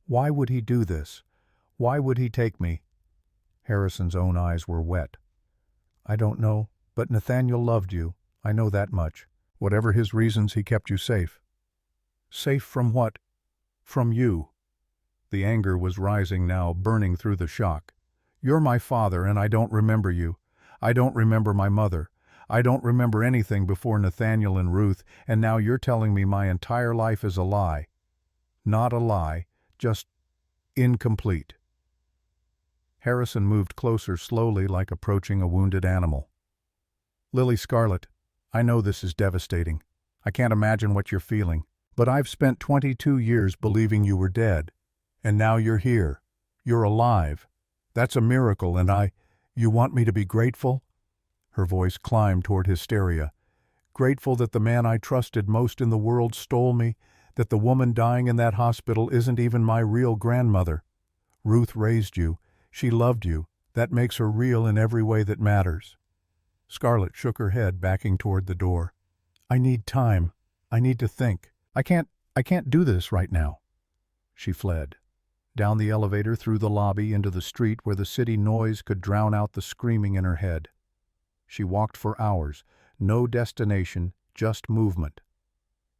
Why would he do this? Why would he take me? Harrison's own eyes were wet. "I don't know, but Nathaniel loved you. I know that much. Whatever his reasons, he kept you safe." "Safe from what?" "From you." The anger was rising now, burning through the shock. "You're my father, and I don't remember you. I don't remember my mother. I don't remember anything before Nathaniel and Ruth, and now you're telling me my entire life is a lie. Not a lie, just incomplete." Harrison moved closer slowly, like approaching a wounded animal. "Lily Scarlett, I know this is devastating. I can't imagine what you're feeling. But I've spent 22 years believing you were dead. And now you're here. You're alive. That's a miracle, and you want me to be grateful?" Her voice climbed toward hysteria. Grateful that the man I trusted most in the world stole me, that the woman dying in that hospital isn't even my real grandmother. Ruth raised you. She loved you. That makes her real in every way that matters." Scarlett shook her head, backing toward the door. "I need time. I need to think. I can't do this right now." She fled. Down the elevator, through the lobby, into the street where the city noise could drown out the screaming in her head. She walked for hours, no destination, just movement.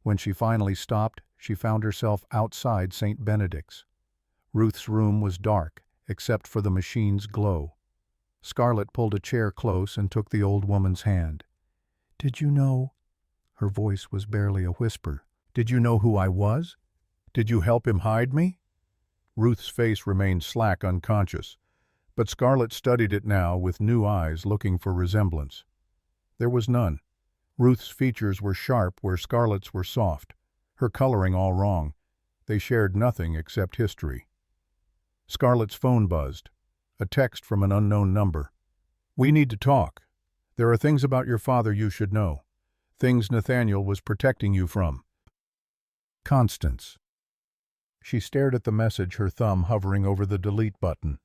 When she finally stopped, she found herself outside St. Benedict's. Ruth's room was dark, except for the machine's glow. Scarlett pulled a chair close and took the old woman's hand. "Did you know?" Her voice was barely a whisper. "Did you know who I was? Did you help him hide me?" Ruth's face remained slack, unconscious, but Scarlett studied it now with new eyes, looking for resemblance. There was none. Ruth's features were sharp where Scarlett's were soft, her coloring all wrong. They shared nothing except history. Scarlett's phone buzzed. A text from an unknown number. "We need to talk. There are things about your father you should know. Things Nathaniel was protecting you from. Constance." She stared at the message, her thumb hovering over the delete button.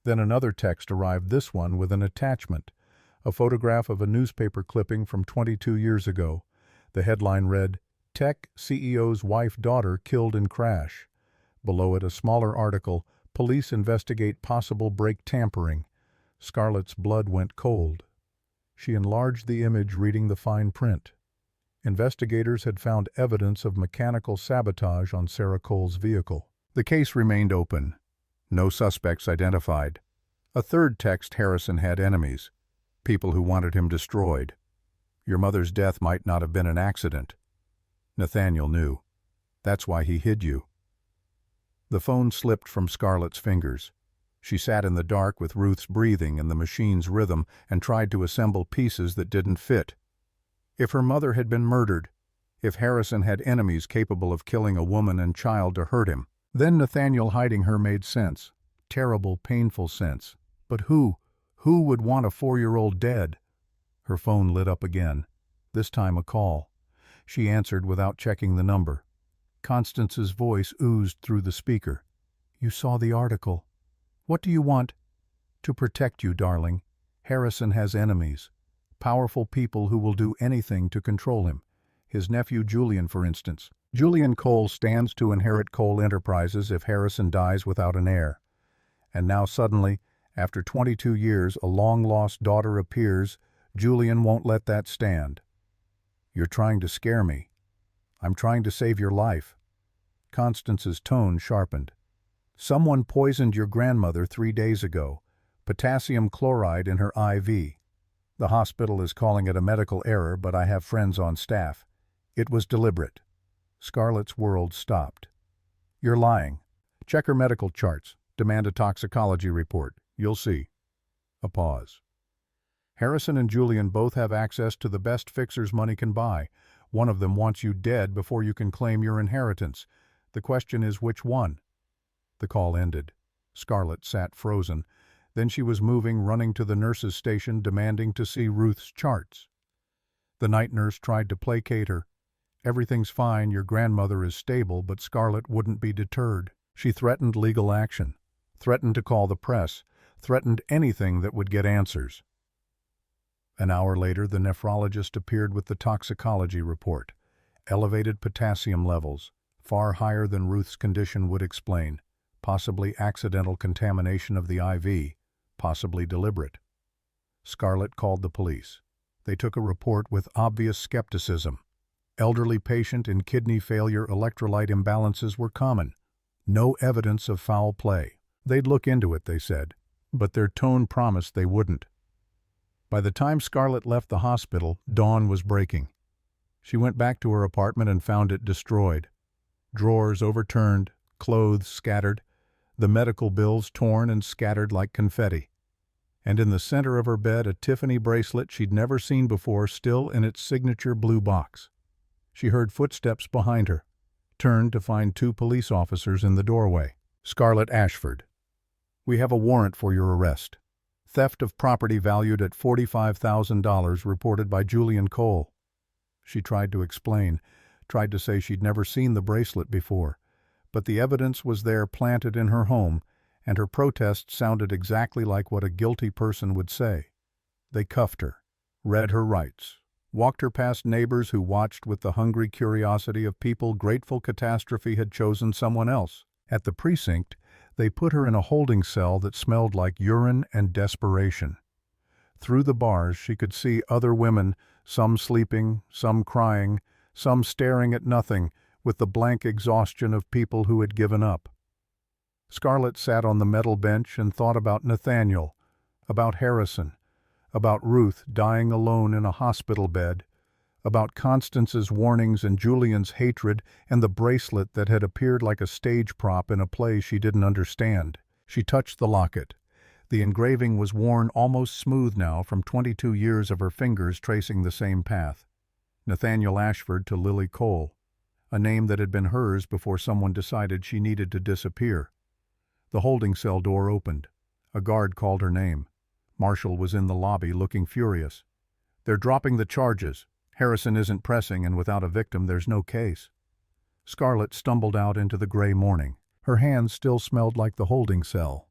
Then another text arrived, this one with an attachment, a photograph of a newspaper clipping from 22 years ago. The headline read, "Tech CEO's wife-daughter killed in crash." Below it, a smaller article, "Police investigate possible brake tampering." Scarlett's blood went cold. She enlarged the image, reading the fine print. Investigators had found evidence of mechanical sabotage on Sarah Cole's vehicle. The case remained open. No suspects identified. A third text: Harrison had enemies, people who wanted him destroyed. Your mother's death might not have been an accident. Nathaniel knew. That's why he hid you. The phone slipped from Scarlett's fingers. She sat in the dark with Ruth's breathing and the machine's rhythm and tried to assemble pieces that didn't fit. If her mother had been murdered, if Harrison had enemies capable of killing a woman and child to hurt him, then Nathaniel hiding her made sense. Terrible, painful sense. But who would want a 4-year-old dead? Her phone lit up again. This time a call. She answered without checking the number. Constance's voice oozed through the speaker. "You saw the article. What do you want?" "To protect you, darling. Harrison has enemies. Powerful people who will do anything to control him. His nephew Julian, for instance. Julian Cole stands to inherit Cole Enterprises if Harrison dies without an heir. And now suddenly, after 22 years, a long-lost daughter appears. Julian won't let that stand. You're trying to scare me. I'm trying to save your life." Constance's tone sharpened. "Someone poisoned your grandmother 3 days ago. Potassium chloride in her IV. The hospital is calling it a medical error, but I have friends on staff. It was deliberate." Scarlett's world stopped. "You're lying. Check her medical charts. Demand a toxicology report. You'll see." A pause. "Harrison and Julian both have access to the best fixers money can buy. One of them wants you dead before you can claim your inheritance. The question is, which one?" The call ended. Scarlett sat frozen. Then she was moving, running to the nurse's station, demanding to see Ruth's charts. The night nurse tried to placate her. "Everything's fine, your grandmother is stable," but Scarlett wouldn't be deterred. She threatened legal action, threatened to call the press, threatened anything that would get answers. An hour later, the nephrologist appeared with the toxicology report. Elevated potassium levels, far higher than Ruth's condition would explain. Possibly accidental contamination of the IV, possibly deliberate. Scarlett called the police. They took a report with obvious skepticism. Elderly patient in kidney failure, electrolyte imbalances were common. No evidence of foul play. They'd look into it, they said, but their tone promised they wouldn't. By the time Scarlett left the hospital, dawn was breaking. She went back to her apartment and found it destroyed. Drawers overturned, clothes scattered, the medical bills torn and scattered like confetti. And in the center of her bed, a Tiffany bracelet she'd never seen before, still in its signature blue box. She heard footsteps behind her, turned to find 2 police officers in the doorway. "Scarlett Ashford, we have a warrant for your arrest. Theft of property valued at $45,000 reported by Julian Cole." She tried to explain, tried to say she'd never seen the bracelet before, but the evidence was there planted in her home, and her protest sounded exactly like what a guilty person would say. They cuffed her, read her rights, walked her past neighbors who watched with the hungry curiosity of people grateful catastrophe had chosen someone else. At the precinct, they put her in a holding cell that smelled like urine and desperation. Through the bars she could see other women, some sleeping, some crying, some staring at nothing, with the blank exhaustion of people who had given up. Scarlett sat on the metal bench and thought about Nathaniel, about Harrison, about Ruth dying alone in a hospital bed, about Constance's warnings and Julian's hatred and the bracelet that had appeared like a stage prop in a play she didn't understand. She touched the locket. The engraving was worn almost smooth now from 22 years of her fingers tracing the same path. Nathaniel Ashford to Lily Cole, a name that had been hers before someone decided she needed to disappear. The holding cell door opened. A guard called her name. Marshall was in the lobby looking furious. "They're dropping the charges. Harrison isn't pressing, and without a victim there's no case." Scarlett stumbled out into the gray morning. Her hands still smelled like the holding cell.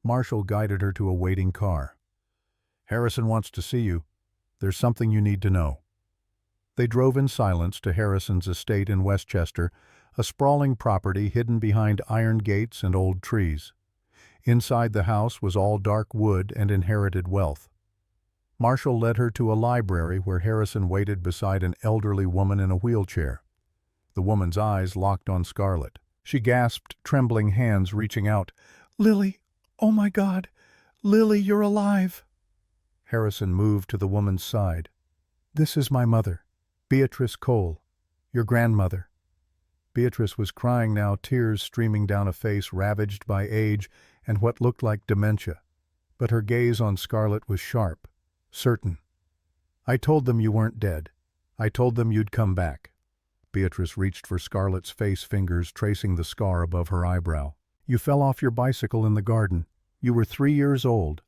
Marshall guided her to a waiting car. "Harrison wants to see you. There's something you need to know." They drove in silence to Harrison's estate in Westchester, a sprawling property hidden behind iron gates and old trees. Inside the house was all dark wood and inherited wealth. Marshall led her to a library where Harrison waited beside an elderly woman in a wheelchair. The woman's eyes locked on Scarlett. She gasped, trembling hands reaching out. "Lily! Oh my God! Lily, you're alive!" Harrison moved to the woman's side. "This is my mother, Beatrice Cole, your grandmother." Beatrice was crying now, tears streaming down a face ravaged by age and what looked like dementia. But her gaze on Scarlett was sharp, certain. "I told them you weren't dead. I told them you'd come back." Beatrice reached for Scarlett's face, fingers tracing the scar above her eyebrow. "You fell off your bicycle in the garden. You were 3 years old.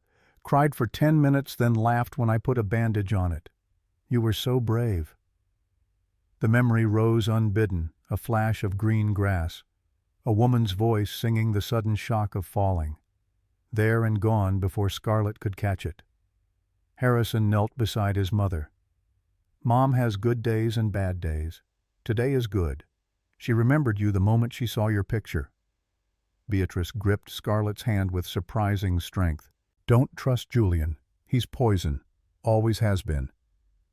Cried for 10 minutes, then laughed when I put a bandage on it. You were so brave." The memory rose unbidden, a flash of green grass, a woman's voice singing the sudden shock of falling. There and gone before Scarlett could catch it. Harrison knelt beside his mother. "Mom has good days and bad days. Today is good. She remembered you the moment she saw your picture." Beatrice gripped Scarlett's hand with surprising strength. "Don't trust Julian. He's poison. Always has been.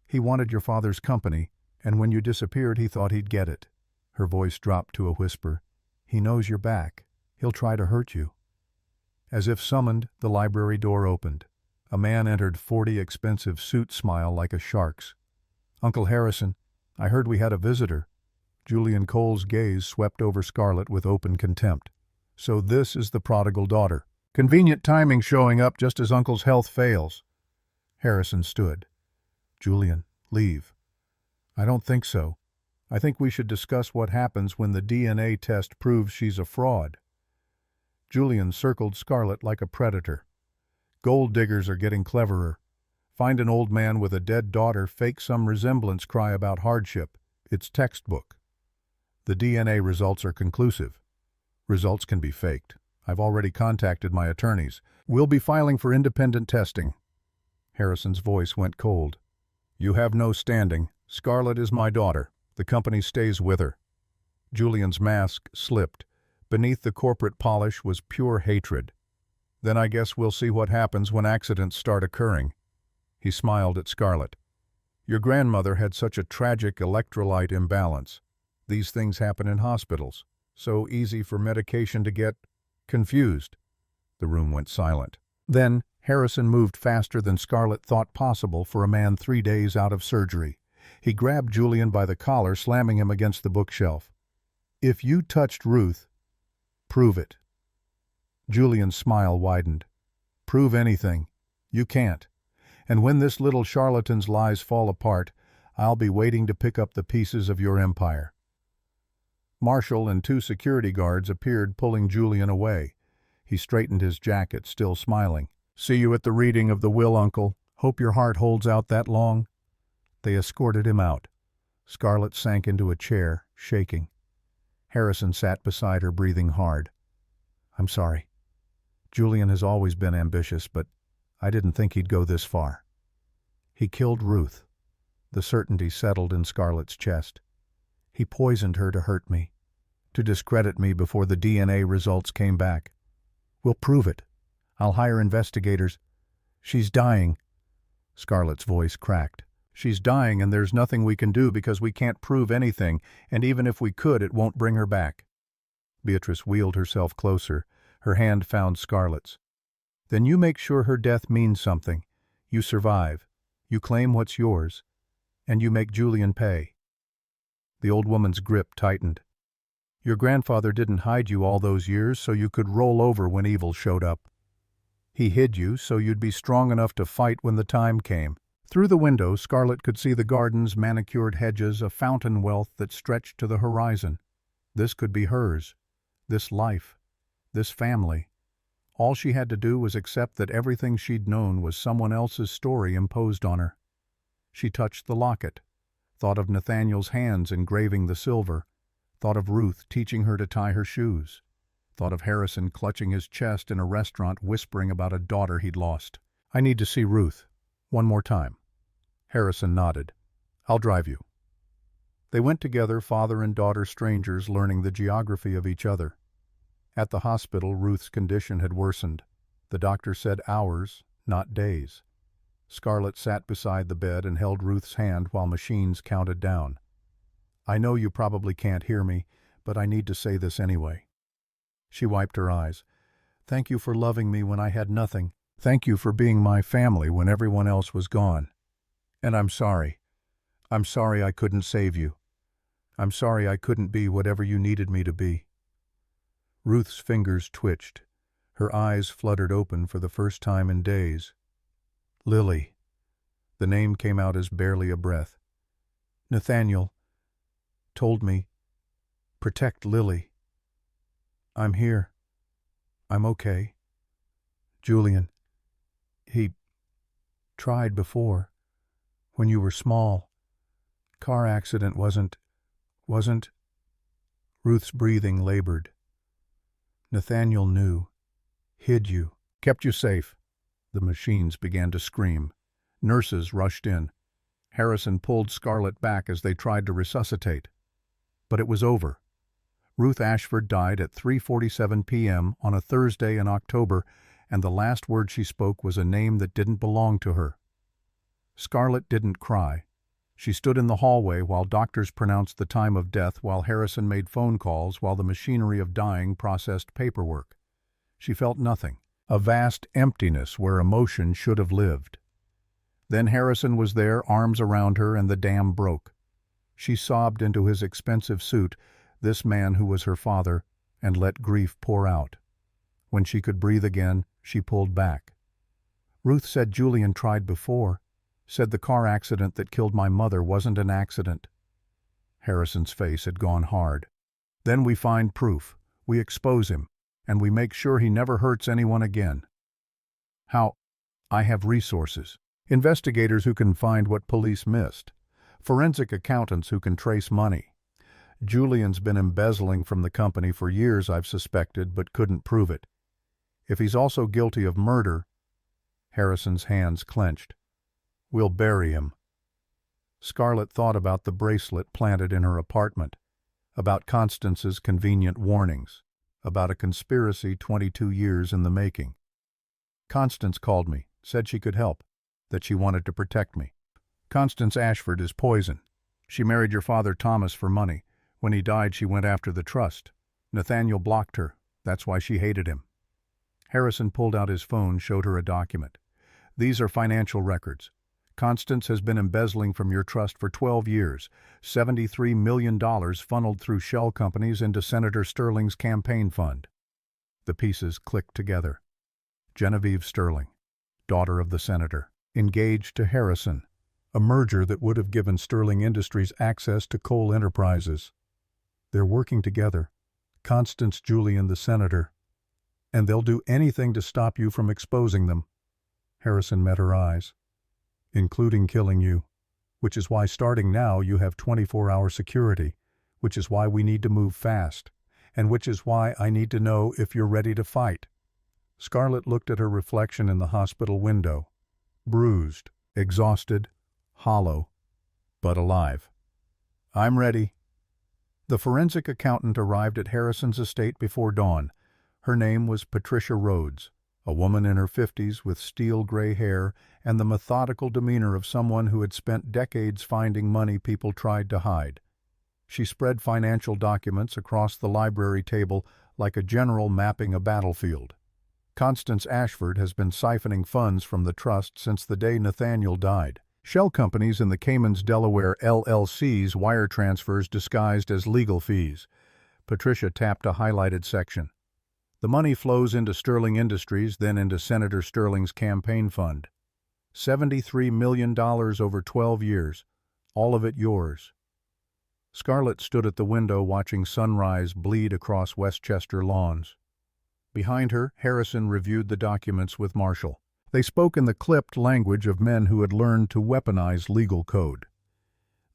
He wanted your father's company, and when you disappeared he thought he'd get it." Her voice dropped to a whisper. "He knows you're back. He'll try to hurt you." As if summoned, the library door opened. A man entered, 40 expensive suit smile like a shark's. "Uncle Harrison, I heard we had a visitor." Julian Cole's gaze swept over Scarlett with open contempt. "So this is the prodigal daughter. Convenient timing showing up just as Uncle's health fails." Harrison stood. "Julian, leave." "I don't think so. I think we should discuss what happens when the DNA test proves she's a fraud." Julian circled Scarlett like a predator. "Gold diggers are getting cleverer. Find an old man with a dead daughter, fake some resemblance, cry about hardship. It's textbook. The DNA results are conclusive. Results can be faked. I've already contacted my attorneys. We'll be filing for independent testing." Harrison's voice went cold. "You have no standing. Scarlett is my daughter. The company stays with her." Julian's mask slipped. Beneath the corporate polish was pure hatred. "Then I guess we'll see what happens when accidents start occurring." He smiled at Scarlett. "Your grandmother had such a tragic electrolyte imbalance. These things happen in hospitals. So easy for medication to get confused." The room went silent. Then Harrison moved faster than Scarlett thought possible for a man 3 days out of surgery. He grabbed Julian by the collar, slamming him against the bookshelf. "If you touched Ruth, prove it." Julian's smile widened. "Prove anything. You can't. And when this little charlatan's lies fall apart, I'll be waiting to pick up the pieces of your empire." Marshall and 2 security guards appeared, pulling Julian away. He straightened his jacket, still smiling. "See you at the reading of the will, Uncle. Hope your heart holds out that long." They escorted him out. Scarlett sank into a chair, shaking. Harrison sat beside her, breathing hard. "I'm sorry. Julian has always been ambitious, but I didn't think he'd go this far. He killed Ruth." The certainty settled in Scarlett's chest. "He poisoned her to hurt me, to discredit me before the DNA results came back. We'll prove it. I'll hire investigators. She's dying." Scarlett's voice cracked. "She's dying, and there's nothing we can do because we can't prove anything, and even if we could, it won't bring her back." Beatrice wheeled herself closer. Her hand found Scarlett's. "Then you make sure her death means something. You survive. You claim what's yours. And you make Julian pay." The old woman's grip tightened. "Your grandfather didn't hide you all those years so you could roll over when evil showed up. He hid you so you'd be strong enough to fight when the time came." Through the window, Scarlett could see the gardens, manicured hedges, a fountain wealth that stretched to the horizon. This could be hers. This life. This family. All she had to do was accept that everything she'd known was someone else's story imposed on her. She touched the locket, thought of Nathaniel's hands engraving the silver, thought of Ruth teaching her to tie her shoes, thought of Harrison clutching his chest in a restaurant whispering about a daughter he'd lost. "I need to see Ruth. One more time." Harrison nodded. "I'll drive you." They went together, father and daughter strangers, learning the geography of each other. At the hospital, Ruth's condition had worsened. The doctor said hours, not days. Scarlett sat beside the bed and held Ruth's hand while machines counted down. "I know you probably can't hear me, but I need to say this anyway." She wiped her eyes. "Thank you for loving me when I had nothing. Thank you for being my family when everyone else was gone. And I'm sorry. I'm sorry I couldn't save you. I'm sorry I couldn't be whatever you needed me to be." Ruth's fingers twitched. Her eyes fluttered open for the first time in days. "Lily." The name came out as barely a breath. "Nathaniel told me, protect Lily. I'm here. I'm okay. Julian, he tried before, when you were small. Car accident wasn't. Ruth's breathing labored. "Nathaniel knew, hid you, kept you safe." The machines began to scream. Nurses rushed in. Harrison pulled Scarlett back as they tried to resuscitate. But it was over. Ruth Ashford died at 3:47 p.m. on a Thursday in October, and the last word she spoke was a name that didn't belong to her. Scarlett didn't cry. She stood in the hallway while doctors pronounced the time of death, while Harrison made phone calls, while the machinery of dying processed paperwork. She felt nothing, a vast emptiness where emotion should have lived. Then Harrison was there, arms around her, and the dam broke. She sobbed into his expensive suit, this man who was her father, and let grief pour out. When she could breathe again, she pulled back. "Ruth said Julian tried before, said the car accident that killed my mother wasn't an accident." Harrison's face had gone hard. "Then we find proof, we expose him, and we make sure he never hurts anyone again." "How?" "I have resources. Investigators who can find what police missed. Forensic accountants who can trace money. Julian's been embezzling from the company for years, I've suspected, but couldn't prove it. If he's also guilty of murder—" Harrison's hands clenched. "We'll bury him." Scarlett thought about the bracelet planted in her apartment, about Constance's convenient warnings, about a conspiracy 22 years in the making. "Constance called me, said she could help, that she wanted to protect me. Constance Ashford is poison. She married your father Thomas for money. When he died, she went after the trust. Nathaniel blocked her. That's why she hated him." Harrison pulled out his phone, showed her a document. "These are financial records. Constance has been embezzling from your trust for 12 years, $73 million funneled through shell companies into Senator Sterling's campaign fund." The pieces clicked together. Genevieve Sterling, daughter of the senator, engaged to Harrison, a merger that would have given Sterling Industries access to coal enterprises. They're working together, Constance, Julian, the senator, and they'll do anything to stop you from exposing them. Harrison met her eyes. "Including killing you." which is why starting now you have 24-hour security, which is why we need to move fast, and which is why I need to know if you're ready to fight." Scarlett looked at her reflection in the hospital window. Bruised, exhausted, hollow, but alive. "I'm ready." The forensic accountant arrived at Harrison's estate before dawn. Her name was Patricia Rhodes, a woman in her 50s with steel gray hair and the methodical demeanor of someone who had spent decades finding money people tried to hide. She spread financial documents across the library table like a general mapping a battlefield. "Constance Ashford has been siphoning funds from the trust since the day Nathaniel died. Shell companies in the Caymans, Delaware LLCs wire transfers disguised as legal fees." Patricia tapped a highlighted section. "The money flows into Sterling Industries, then into Senator Sterling's campaign fund. $73 million over 12 years. All of it yours." Scarlett stood at the window watching sunrise bleed across Westchester lawns. Behind her, Harrison reviewed the documents with Marshall. They spoke in the clipped language of men who had learned to weaponize legal code.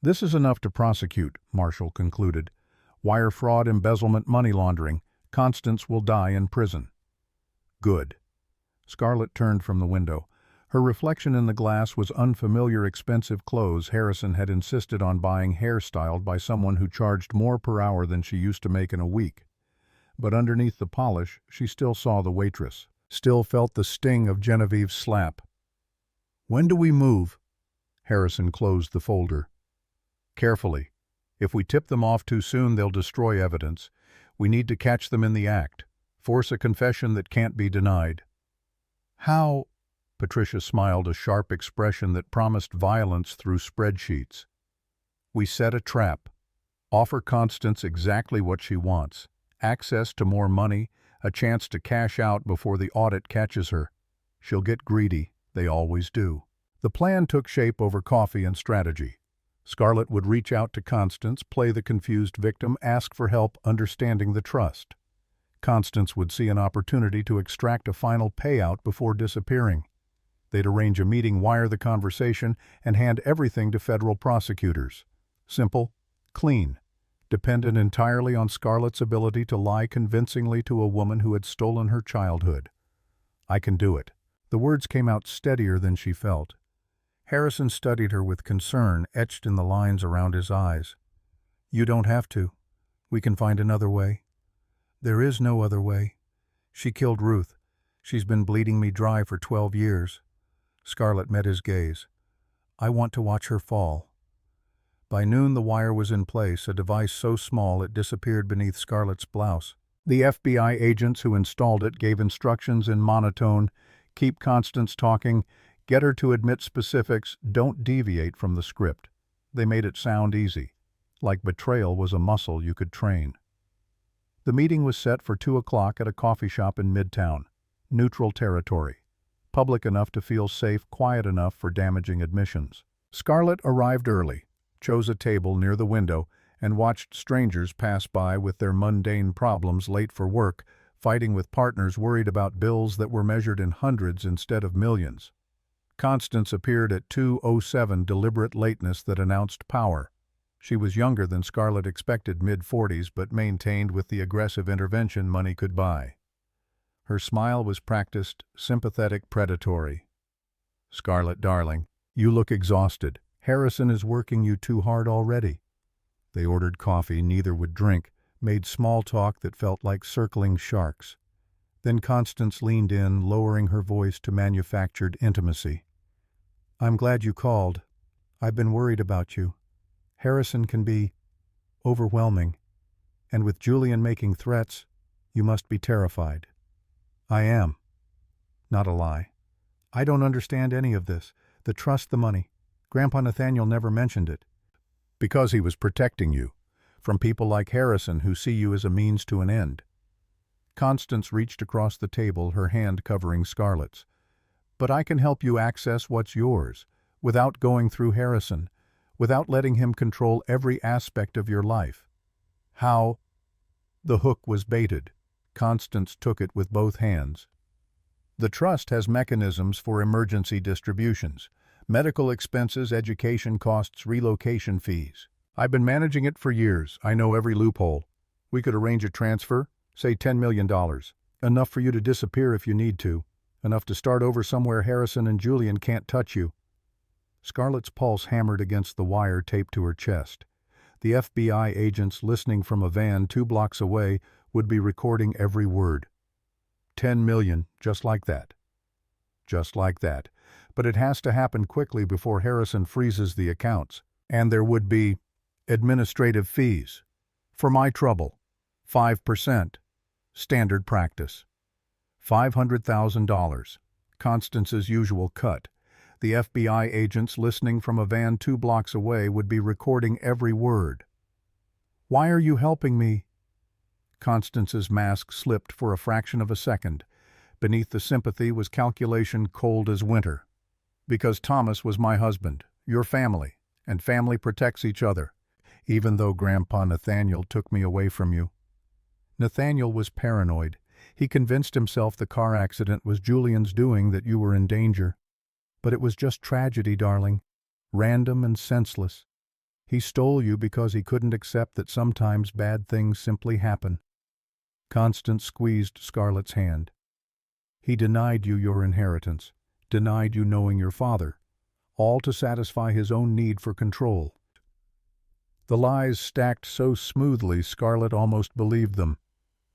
"This is enough to prosecute," Marshall concluded. "Wire fraud, embezzlement, money laundering. Constance will die in prison." "Good." Scarlett turned from the window. Her reflection in the glass was unfamiliar expensive clothes Harrison had insisted on buying hairstyled by someone who charged more per hour than she used to make in a week. But underneath the polish, she still saw the waitress, still felt the sting of Genevieve's slap. "When do we move?" Harrison closed the folder. "Carefully. If we tip them off too soon, they'll destroy evidence. We need to catch them in the act. Force a confession that can't be denied." "How?" Patricia smiled, a sharp expression that promised violence through spreadsheets. "We set a trap. Offer Constance exactly what she wants. Access to more money, a chance to cash out before the audit catches her. She'll get greedy. They always do." The plan took shape over coffee and strategy. Scarlett would reach out to Constance, play the confused victim, ask for help understanding the trust. Constance would see an opportunity to extract a final payout before disappearing. They'd arrange a meeting, wire the conversation, and hand everything to federal prosecutors. Simple, clean, dependent entirely on Scarlett's ability to lie convincingly to a woman who had stolen her childhood. "I can do it." The words came out steadier than she felt. Harrison studied her with concern etched in the lines around his eyes. "You don't have to. We can find another way." "There is no other way. She killed Ruth. She's been bleeding me dry for 12 years. Scarlett met his gaze. "I want to watch her fall." By noon the wire was in place, a device so small it disappeared beneath Scarlett's blouse. The FBI agents who installed it gave instructions in monotone: keep Constance talking, get her to admit specifics, don't deviate from the script. They made it sound easy, like betrayal was a muscle you could train. The meeting was set for 2 o'clock at a coffee shop in Midtown. Neutral territory. Public enough to feel safe, quiet enough for damaging admissions. Scarlett arrived early, chose a table near the window, and watched strangers pass by with their mundane problems, late for work, fighting with partners worried about bills that were measured in hundreds instead of millions. Constance appeared at 2:07, deliberate lateness that announced power. She was younger than Scarlett expected, mid-40s, but maintained with the aggressive intervention money could buy. Her smile was practiced, sympathetic, predatory. "Scarlett, darling, you look exhausted. Harrison is working you too hard already." They ordered coffee, neither would drink, made small talk that felt like circling sharks. Then Constance leaned in, lowering her voice to manufactured intimacy. "I'm glad you called. I've been worried about you. Harrison can be overwhelming. And with Julian making threats, you must be terrified." "I am." Not a lie. "I don't understand any of this. The trust, the money. Grandpa Nathaniel never mentioned it." "Because he was protecting you. From people like Harrison who see you as a means to an end." Constance reached across the table, her hand covering Scarlett's. "But I can help you access what's yours, without going through Harrison, without letting him control every aspect of your life." "How?" The hook was baited. Constance took it with both hands. "The trust has mechanisms for emergency distributions. Medical expenses, education costs, relocation fees. I've been managing it for years. I know every loophole. We could arrange a transfer, say $10 million. Enough for you to disappear if you need to. Enough to start over somewhere Harrison and Julian can't touch you. Scarlett's pulse hammered against the wire taped to her chest. The FBI agents listening from a van 2 blocks away would be recording every word. 10 million, just like that. Just like that. But it has to happen quickly before Harrison freezes the accounts. And there would be administrative fees. For my trouble. 5%. Standard practice. $500,000. Constance's usual cut. The FBI agents listening from a van 2 blocks away would be recording every word. Why are you helping me? Constance's mask slipped for a fraction of a second. Beneath the sympathy was calculation cold as winter. Because Thomas was my husband, your family, and family protects each other, even though Grandpa Nathaniel took me away from you. Nathaniel was paranoid. He convinced himself the car accident was Julian's doing, that you were in danger. But it was just tragedy, darling. Random and senseless. He stole you because he couldn't accept that sometimes bad things simply happen. Constance squeezed Scarlett's hand. He denied you your inheritance, denied you knowing your father, all to satisfy his own need for control. The lies stacked so smoothly Scarlett almost believed them,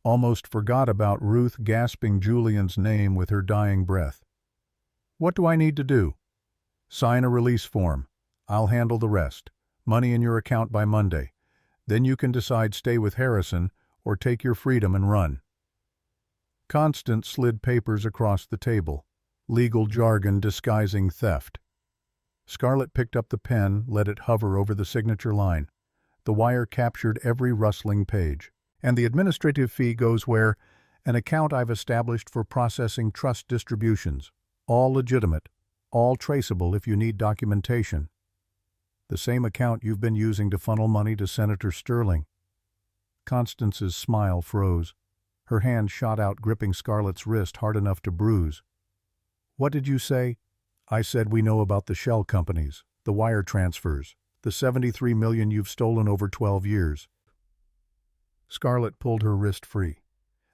almost forgot about Ruth gasping Julian's name with her dying breath. What do I need to do? Sign a release form. I'll handle the rest. Money in your account by Monday. Then you can decide stay with Harrison or take your freedom and run. Constance slid papers across the table, legal jargon disguising theft. Scarlett picked up the pen, let it hover over the signature line. The wire captured every rustling page. And the administrative fee goes where? An account I've established for processing trust distributions. All legitimate, all traceable if you need documentation. The same account you've been using to funnel money to Senator Sterling. Constance's smile froze. Her hand shot out, gripping Scarlett's wrist hard enough to bruise. What did you say? I said we know about the shell companies, the wire transfers, the $73 million you've stolen over 12 years. Scarlett pulled her wrist free.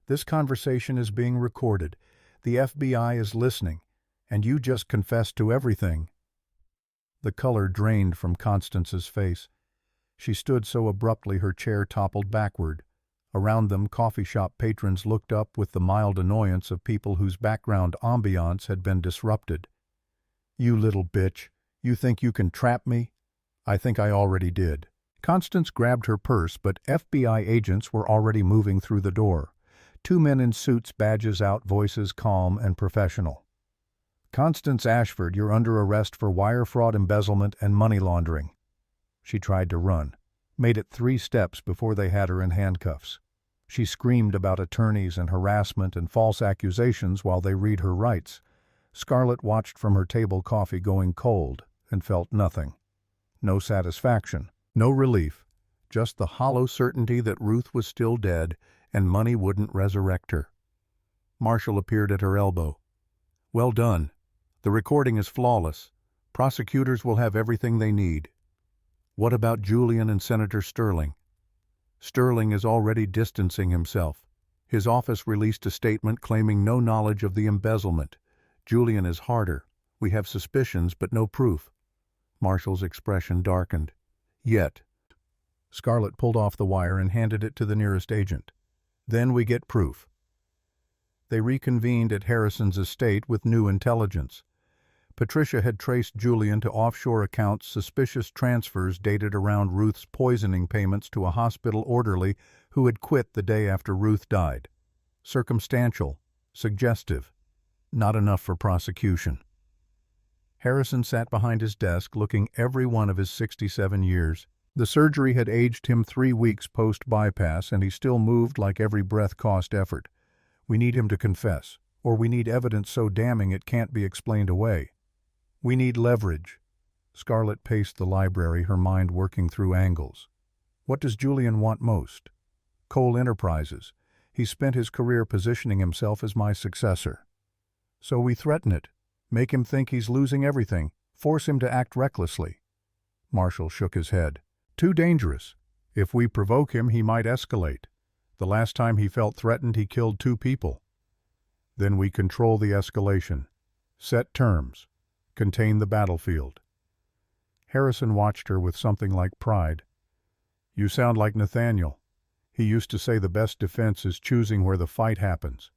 This conversation is being recorded. The FBI is listening. And you just confessed to everything. The color drained from Constance's face. She stood so abruptly her chair toppled backward. Around them, coffee shop patrons looked up with the mild annoyance of people whose background ambiance had been disrupted. You little bitch, you think you can trap me? I think I already did. Constance grabbed her purse, but FBI agents were already moving through the door. 2 men in suits, badges out, voices calm and professional. Constance Ashford, you're under arrest for wire fraud, embezzlement, and money laundering. She tried to run, made it 3 steps before they had her in handcuffs. She screamed about attorneys and harassment and false accusations while they read her rights. Scarlett watched from her table, coffee going cold, and felt nothing. No satisfaction, no relief, just the hollow certainty that Ruth was still dead and money wouldn't resurrect her. Marshall appeared at her elbow. Well done. The recording is flawless. Prosecutors will have everything they need. What about Julian and Senator Sterling? Sterling is already distancing himself. His office released a statement claiming no knowledge of the embezzlement. Julian is harder. We have suspicions but no proof. Marshall's expression darkened. Yet. Scarlett pulled off the wire and handed it to the nearest agent. Then we get proof. They reconvened at Harrison's estate with new intelligence. Patricia had traced Julian to offshore accounts, suspicious transfers dated around Ruth's poisoning payments to a hospital orderly who had quit the day after Ruth died. Circumstantial, suggestive, not enough for prosecution. Harrison sat behind his desk, looking every one of his 67 years. The surgery had aged him 3 weeks post-bypass, and he still moved like every breath cost effort. We need him to confess, or we need evidence so damning it can't be explained away. We need leverage. Scarlett paced the library, her mind working through angles. What does Julian want most? Cole Enterprises. He spent his career positioning himself as my successor. So we threaten it. Make him think he's losing everything. Force him to act recklessly. Marshall shook his head. Too dangerous. If we provoke him, he might escalate. The last time he felt threatened, he killed 2 people. Then we control the escalation. Set terms. Contain the battlefield. Harrison watched her with something like pride. You sound like Nathaniel. He used to say the best defense is choosing where the fight happens.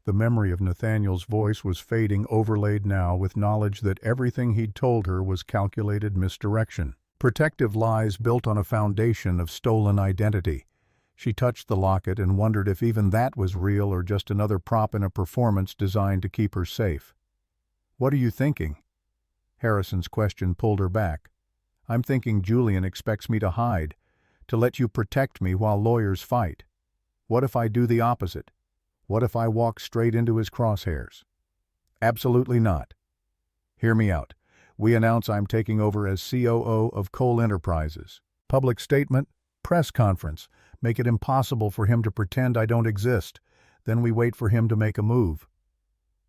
The memory of Nathaniel's voice was fading, overlaid now with knowledge that everything he'd told her was calculated misdirection. Protective lies built on a foundation of stolen identity. She touched the locket and wondered if even that was real or just another prop in a performance designed to keep her safe. What are you thinking? Harrison's question pulled her back. I'm thinking Julian expects me to hide, to let you protect me while lawyers fight. What if I do the opposite? What if I walk straight into his crosshairs? Absolutely not. Hear me out. We announce I'm taking over as COO of Cole Enterprises. Public statement, press conference. Make it impossible for him to pretend I don't exist. Then we wait for him to make a move.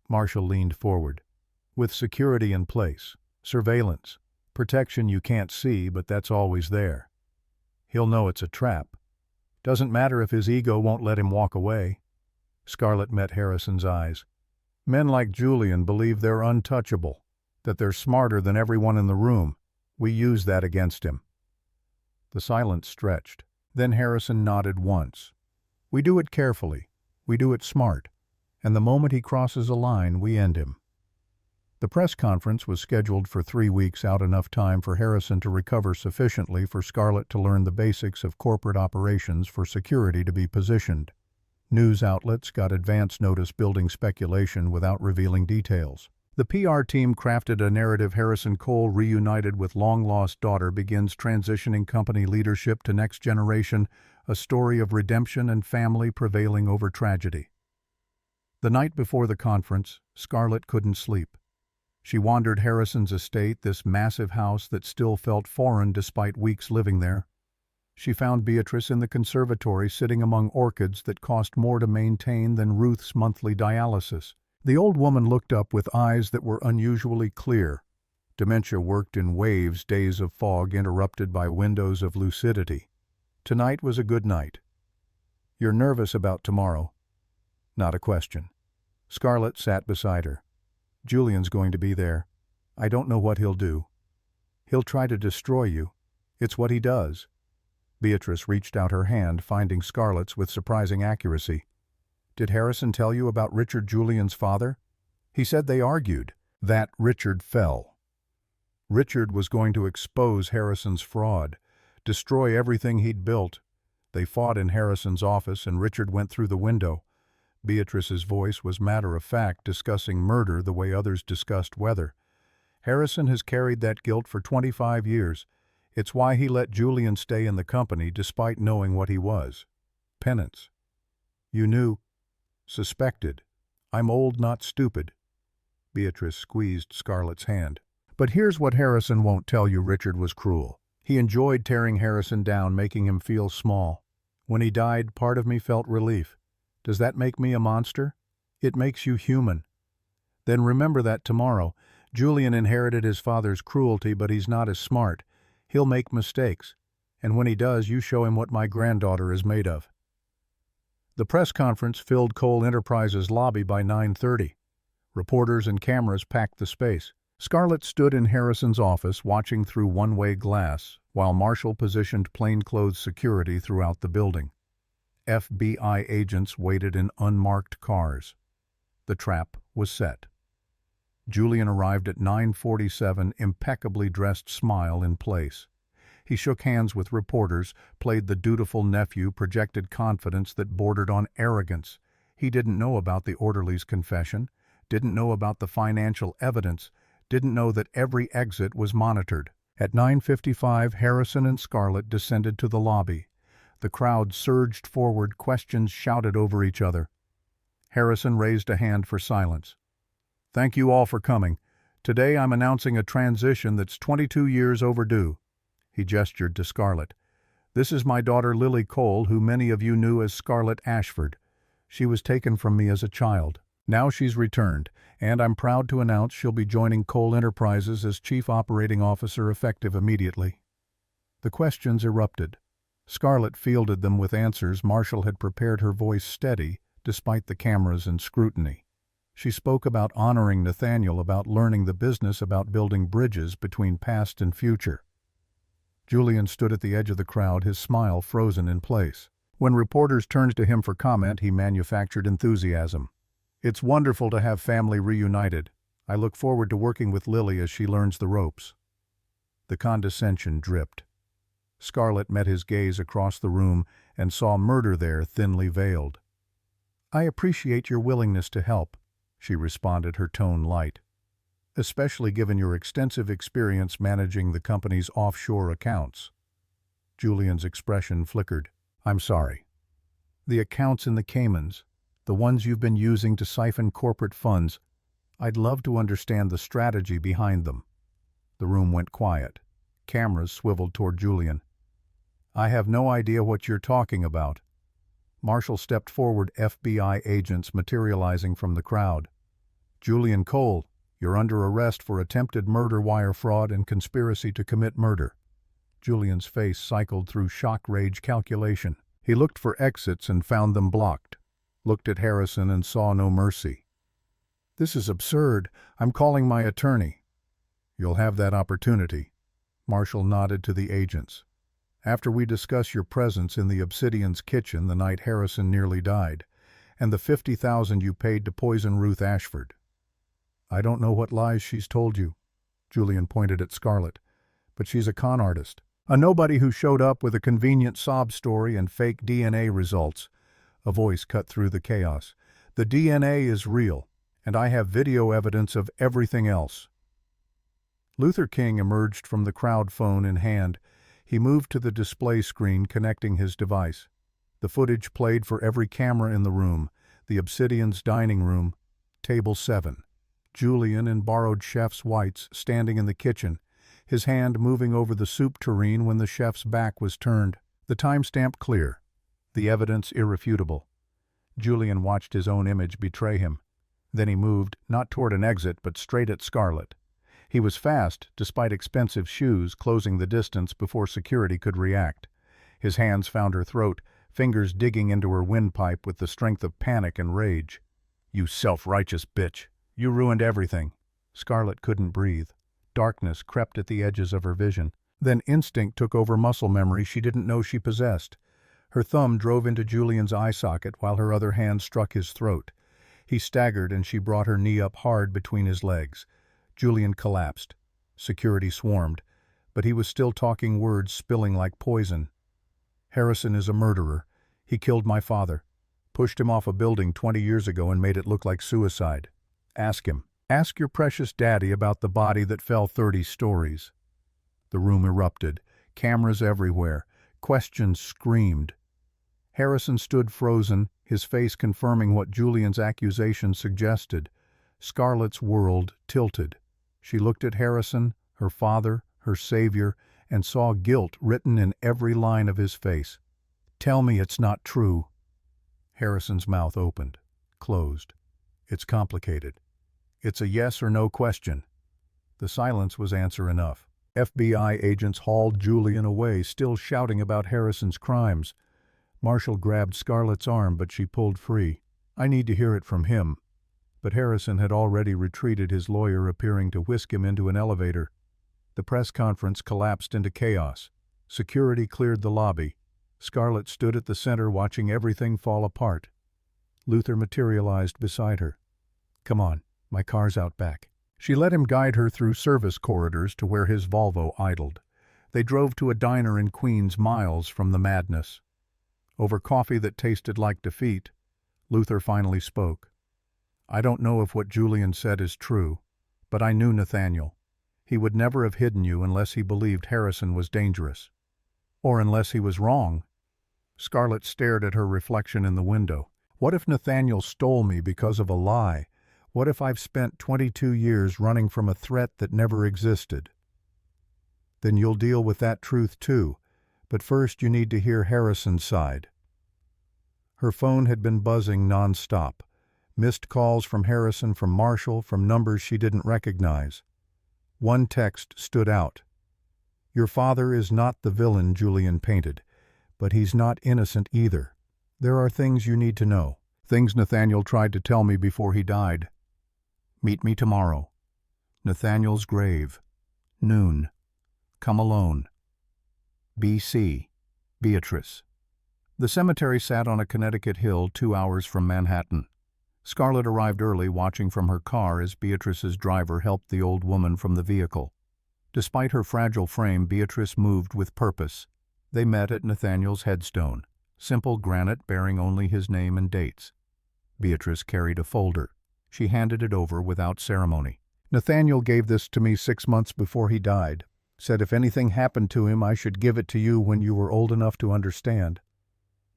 Marshall leaned forward. With security in place, surveillance, protection you can't see, but that's always there. He'll know it's a trap. Doesn't matter if his ego won't let him walk away. Scarlett met Harrison's eyes. Men like Julian believe they're untouchable, that they're smarter than everyone in the room. We use that against him. The silence stretched. Then Harrison nodded once. We do it carefully. We do it smart. And the moment he crosses a line, we end him. The press conference was scheduled for 3 weeks out, enough time for Harrison to recover sufficiently for Scarlett to learn the basics of corporate operations for security to be positioned. News outlets got advance notice building speculation without revealing details. The PR team crafted a narrative. Harrison Cole, reunited with long-lost daughter, begins transitioning company leadership to next generation, a story of redemption and family prevailing over tragedy. The night before the conference, Scarlett couldn't sleep. She wandered Harrison's estate, this massive house that still felt foreign despite weeks living there. She found Beatrice in the conservatory, sitting among orchids that cost more to maintain than Ruth's monthly dialysis. The old woman looked up with eyes that were unusually clear. Dementia worked in waves, days of fog interrupted by windows of lucidity. Tonight was a good night. You're nervous about tomorrow? Not a question. Scarlett sat beside her. Julian's going to be there. I don't know what he'll do. He'll try to destroy you. It's what he does. Beatrice reached out her hand, finding Scarlett's with surprising accuracy. Did Harrison tell you about Richard, Julian's father? He said they argued. That Richard fell. Richard was going to expose Harrison's fraud, destroy everything he'd built. They fought in Harrison's office and Richard went through the window. Beatrice's voice was matter-of-fact, discussing murder the way others discussed weather. Harrison has carried that guilt for 25 years. It's why he let Julian stay in the company despite knowing what he was. Penance. You knew. Suspected. I'm old, not stupid. Beatrice squeezed Scarlett's hand. But here's what Harrison won't tell you. Richard was cruel. He enjoyed tearing Harrison down, making him feel small. When he died, part of me felt relief. Does that make me a monster? It makes you human. Then remember that tomorrow. Julian inherited his father's cruelty, but he's not as smart. He'll make mistakes. And when he does, you show him what my granddaughter is made of. The press conference filled Cole Enterprises' lobby by 9:30. Reporters and cameras packed the space. Scarlett stood in Harrison's office, watching through one-way glass, while Marshall positioned plainclothes security throughout the building. FBI agents waited in unmarked cars. The trap was set. Julian arrived at 9:47, impeccably dressed, smile in place. He shook hands with reporters, played the dutiful nephew, projected confidence that bordered on arrogance. He didn't know about the orderly's confession, didn't know about the financial evidence, didn't know that every exit was monitored. At 9:55, Harrison and Scarlett descended to the lobby. The crowd surged forward, questions shouted over each other. Harrison raised a hand for silence. Thank you all for coming. Today I'm announcing a transition that's 22 years overdue. He gestured to Scarlett. This is my daughter Lily Cole, who many of you knew as Scarlett Ashford. She was taken from me as a child. Now she's returned, and I'm proud to announce she'll be joining Cole Enterprises as Chief Operating Officer effective immediately. The questions erupted. Scarlett fielded them with answers. Marshall had prepared her voice steady, despite the cameras and scrutiny. She spoke about honoring Nathaniel, about learning the business, about building bridges between past and future. Julian stood at the edge of the crowd, his smile frozen in place. When reporters turned to him for comment, he manufactured enthusiasm. "It's wonderful to have family reunited. I look forward to working with Lily as she learns the ropes." The condescension dripped. Scarlett met his gaze across the room and saw murder there, thinly veiled. "I appreciate your willingness to help," she responded, her tone light. "Especially given your extensive experience managing the company's offshore accounts." Julian's expression flickered. "I'm sorry. The accounts in the Caymans, the ones you've been using to siphon corporate funds, I'd love to understand the strategy behind them." The room went quiet. Cameras swiveled toward Julian. "I have no idea what you're talking about." Marshall stepped forward, FBI agents materializing from the crowd. "Julian Cole, you're under arrest for attempted murder, wire fraud, and conspiracy to commit murder." Julian's face cycled through shock rage calculation. He looked for exits and found them blocked, looked at Harrison and saw no mercy. "This is absurd. I'm calling my attorney." "You'll have that opportunity." Marshall nodded to the agents. "After we discuss your presence in the Obsidian's kitchen the night Harrison nearly died, and the $50,000 you paid to poison Ruth Ashford." "I don't know what lies she's told you." Julian pointed at Scarlett. "But she's a con artist. A nobody who showed up with a convenient sob story and fake DNA results." A voice cut through the chaos. "The DNA is real, and I have video evidence of everything else." Luther King emerged from the crowd, phone in hand. He moved to the display screen, connecting his device. The footage played for every camera in the room. The Obsidian's dining room, table 7. Julian, in borrowed chef's whites, standing in the kitchen, his hand moving over the soup tureen when the chef's back was turned. The timestamp clear, the evidence irrefutable. Julian watched his own image betray him. Then he moved, not toward an exit, but straight at Scarlett. He was fast, despite expensive shoes, closing the distance before security could react. His hands found her throat, fingers digging into her windpipe with the strength of panic and rage. "You self-righteous bitch! You ruined everything!" Scarlett couldn't breathe. Darkness crept at the edges of her vision. Then instinct took over muscle memory she didn't know she possessed. Her thumb drove into Julian's eye socket while her other hand struck his throat. He staggered and she brought her knee up hard between his legs. Julian collapsed. Security swarmed, but he was still talking, words spilling like poison. "Harrison is a murderer. He killed my father. Pushed him off a building 20 years ago and made it look like suicide. Ask him. Ask your precious daddy about the body that fell 30 stories." The room erupted. Cameras everywhere. Questions screamed. Harrison stood frozen, his face confirming what Julian's accusations suggested. Scarlett's world tilted. She looked at Harrison, her father, her savior, and saw guilt written in every line of his face. "Tell me it's not true." Harrison's mouth opened, closed. "It's complicated. It's a yes or no question." The silence was answer enough. FBI agents hauled Julian away, still shouting about Harrison's crimes. Marshall grabbed Scarlett's arm, but she pulled free. "I need to hear it from him." But Harrison had already retreated, his lawyer appearing to whisk him into an elevator. The press conference collapsed into chaos. Security cleared the lobby. Scarlett stood at the center, watching everything fall apart. Luther materialized beside her. "Come on, my car's out back." She let him guide her through service corridors to where his Volvo idled. They drove to a diner in Queens, miles from the madness. Over coffee that tasted like defeat, Luther finally spoke. "I don't know if what Julian said is true, but I knew Nathaniel. He would never have hidden you unless he believed Harrison was dangerous. Or unless he was wrong." Scarlett stared at her reflection in the window. "What if Nathaniel stole me because of a lie? What if I've spent 22 years running from a threat that never existed?" "Then you'll deal with that truth too, but first you need to hear Harrison's side." Her phone had been buzzing nonstop. Missed calls from Harrison, from Marshall, from numbers she didn't recognize. One text stood out. "Your father is not the villain Julian painted, but he's not innocent either. There are things you need to know. Things Nathaniel tried to tell me before he died. Meet me tomorrow. Nathaniel's grave. Noon. Come alone. B.C. Beatrice." The cemetery sat on a Connecticut hill 2 hours from Manhattan. Scarlett arrived early, watching from her car as Beatrice's driver helped the old woman from the vehicle. Despite her fragile frame, Beatrice moved with purpose. They met at Nathaniel's headstone, simple granite bearing only his name and dates. Beatrice carried a folder. She handed it over without ceremony. "Nathaniel gave this to me 6 months before he died. Said if anything happened to him, I should give it to you when you were old enough to understand.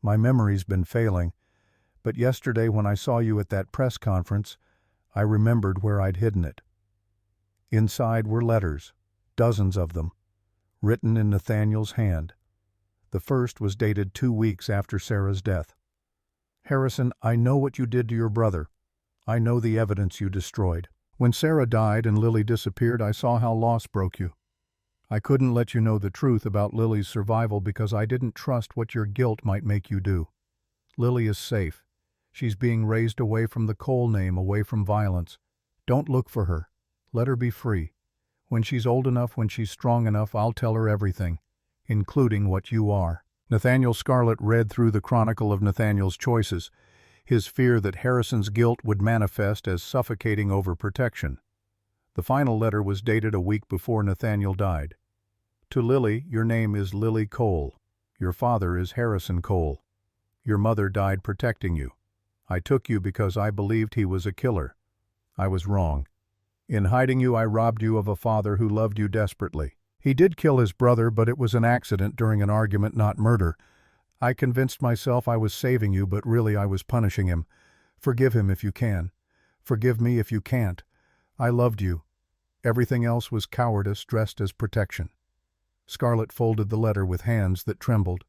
My memory's been failing, but yesterday when I saw you at that press conference, I remembered where I'd hidden it." Inside were letters, dozens of them, written in Nathaniel's hand. The first was dated 2 weeks after Sarah's death. "Harrison, I know what you did to your brother. I know the evidence you destroyed. When Sarah died and Lily disappeared, I saw how loss broke you. I couldn't let you know the truth about Lily's survival because I didn't trust what your guilt might make you do. Lily is safe. She's being raised away from the Cole name, away from violence. Don't look for her. Let her be free. When she's old enough, when she's strong enough, I'll tell her everything, including what you are." Nathaniel Scarlett read through the chronicle of Nathaniel's choices, his fear that Harrison's guilt would manifest as suffocating overprotection. The final letter was dated a week before Nathaniel died. "To Lily, your name is Lily Cole. Your father is Harrison Cole. Your mother died protecting you. I took you because I believed he was a killer. I was wrong. In hiding you, I robbed you of a father who loved you desperately. He did kill his brother, but it was an accident during an argument, not murder. I convinced myself I was saving you, but really I was punishing him. Forgive him if you can. Forgive me if you can't. I loved you. Everything else was cowardice dressed as protection." Scarlett folded the letter with hands that trembled.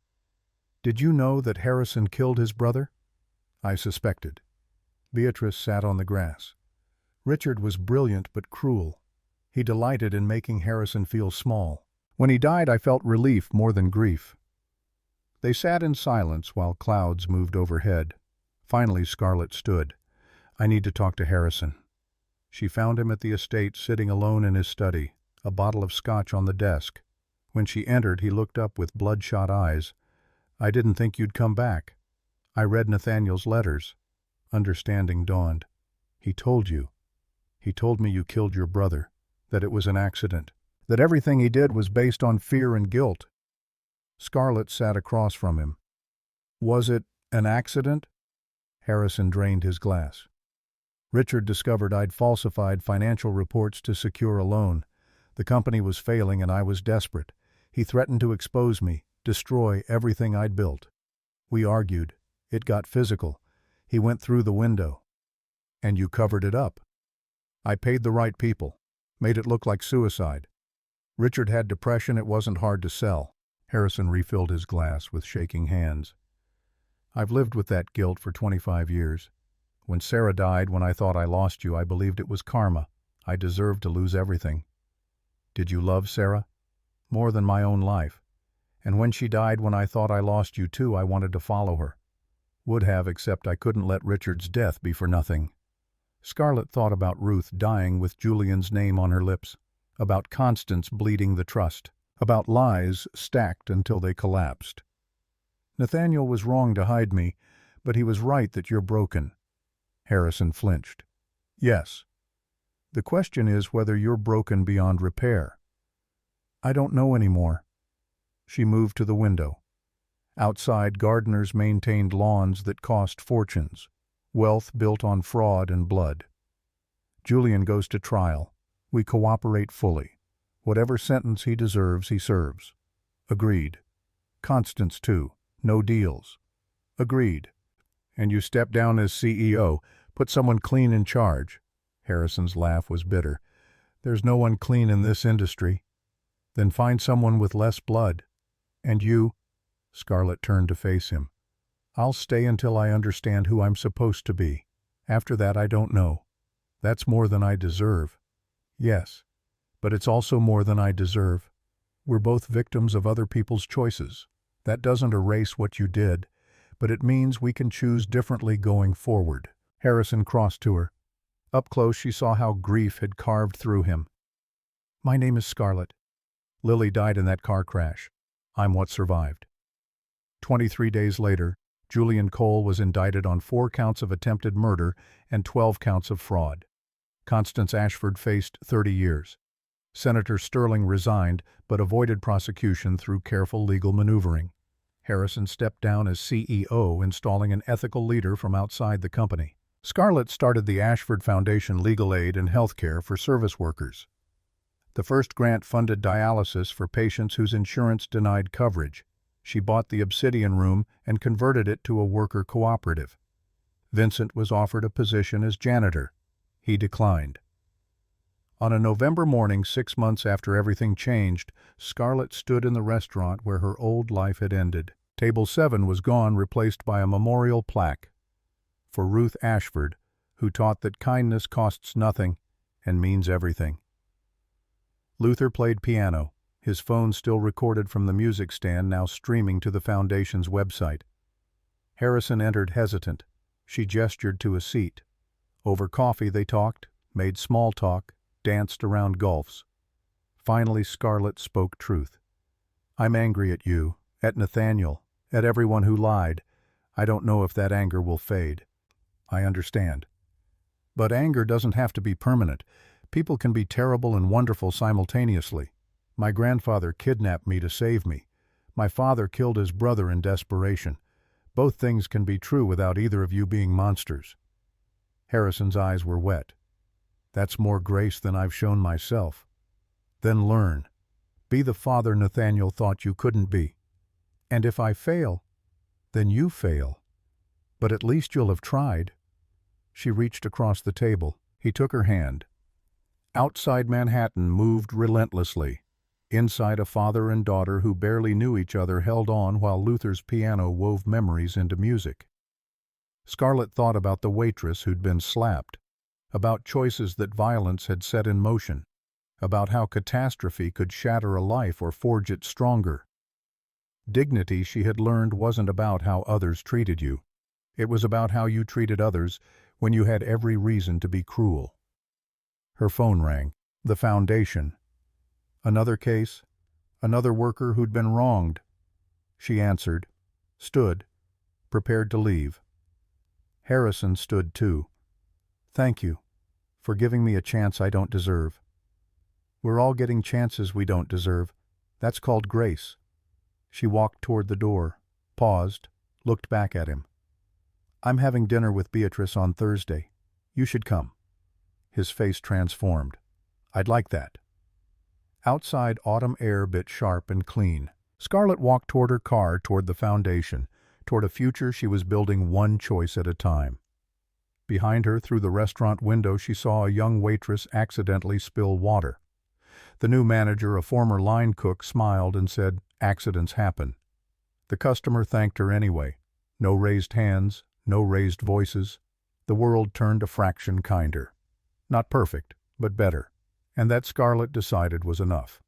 "Did you know that Harrison killed his brother?" "I suspected." Beatrice sat on the grass. "Richard was brilliant but cruel. He delighted in making Harrison feel small. When he died, I felt relief more than grief." They sat in silence while clouds moved overhead. Finally, Scarlett stood. "I need to talk to Harrison." She found him at the estate, sitting alone in his study, a bottle of scotch on the desk. When she entered, he looked up with bloodshot eyes. "I didn't think you'd come back. I read Nathaniel's letters." Understanding dawned. "He told you. He told me you killed your brother, that it was an accident, that everything he did was based on fear and guilt." Scarlett sat across from him. "Was it an accident?" Harrison drained his glass. "Richard discovered I'd falsified financial reports to secure a loan. The company was failing and I was desperate. He threatened to expose me, destroy everything I'd built. We argued. It got physical. He went through the window." "And you covered it up?" "I paid the right people. Made it look like suicide. Richard had depression. It wasn't hard to sell." Harrison refilled his glass with shaking hands. "I've lived with that guilt for 25 years. When Sarah died, when I thought I lost you, I believed it was karma. I deserved to lose everything. Did you love Sarah? More than my own life. And when she died, when I thought I lost you too, I wanted to follow her. Would have, except I couldn't let Richard's death be for nothing." Scarlett thought about Ruth dying with Julian's name on her lips, about Constance bleeding the trust, about lies stacked until they collapsed. "Nathaniel was wrong to hide me, but he was right that you're broken." Harrison flinched. "Yes. The question is whether you're broken beyond repair." "I don't know anymore." She moved to the window. Outside, gardeners maintained lawns that cost fortunes, wealth built on fraud and blood. "Julian goes to trial. We cooperate fully. Whatever sentence he deserves, he serves." "Agreed." "Constance, too. No deals." "Agreed." "And you step down as CEO, put someone clean in charge." Harrison's laugh was bitter. "There's no one clean in this industry." "Then find someone with less blood." "And you?" Scarlett turned to face him. "I'll stay until I understand who I'm supposed to be. After that, I don't know. That's more than I deserve. Yes, but it's also more than I deserve. We're both victims of other people's choices. That doesn't erase what you did, but it means we can choose differently going forward." Harrison crossed to her. Up close, she saw how grief had carved through him. "My name is Scarlett. Lily died in that car crash. I'm what survived." 23 days later, Julian Cole was indicted on 4 counts of attempted murder and 12 counts of fraud. Constance Ashford faced 30 years. Senator Sterling resigned but avoided prosecution through careful legal maneuvering. Harrison stepped down as CEO, installing an ethical leader from outside the company. Scarlett started the Ashford Foundation Legal Aid and Healthcare for Service Workers. The first grant funded dialysis for patients whose insurance denied coverage. She bought the Obsidian Room and converted it to a worker cooperative. Vincent was offered a position as janitor. He declined. On a November morning 6 months after everything changed, Scarlett stood in the restaurant where her old life had ended. Table 7 was gone, replaced by a memorial plaque for Ruth Ashford, who taught that kindness costs nothing and means everything. Luther played piano, his phone still recorded from the music stand, now streaming to the Foundation's website. Harrison entered hesitant. She gestured to a seat. Over coffee they talked, made small talk, danced around gulfs. Finally Scarlett spoke truth. "I'm angry at you, at Nathaniel, at everyone who lied. I don't know if that anger will fade." "I understand. But anger doesn't have to be permanent. People can be terrible and wonderful simultaneously. My grandfather kidnapped me to save me. My father killed his brother in desperation. Both things can be true without either of you being monsters." Harrison's eyes were wet. "That's more grace than I've shown myself." "Then learn. Be the father Nathaniel thought you couldn't be. And if I fail, then you fail. But at least you'll have tried." She reached across the table. He took her hand. Outside Manhattan moved relentlessly. Inside, a father and daughter who barely knew each other held on while Luther's piano wove memories into music. Scarlett thought about the waitress who'd been slapped, about choices that violence had set in motion, about how catastrophe could shatter a life or forge it stronger. Dignity, she had learned, wasn't about how others treated you. It was about how you treated others when you had every reason to be cruel. Her phone rang. The Foundation. Another case? Another worker who'd been wronged? She answered, stood, prepared to leave. Harrison stood too. "Thank you for giving me a chance I don't deserve." "We're all getting chances we don't deserve. That's called grace." She walked toward the door, paused, looked back at him. "I'm having dinner with Beatrice on Thursday. You should come." His face transformed. "I'd like that." Outside, autumn air bit sharp and clean. Scarlett walked toward her car, toward the Foundation, toward a future she was building one choice at a time. Behind her, through the restaurant window, she saw a young waitress accidentally spill water. The new manager, a former line cook, smiled and said, "Accidents happen." The customer thanked her anyway. No raised hands, no raised voices. The world turned a fraction kinder. Not perfect, but better. And that Scarlett decided was enough.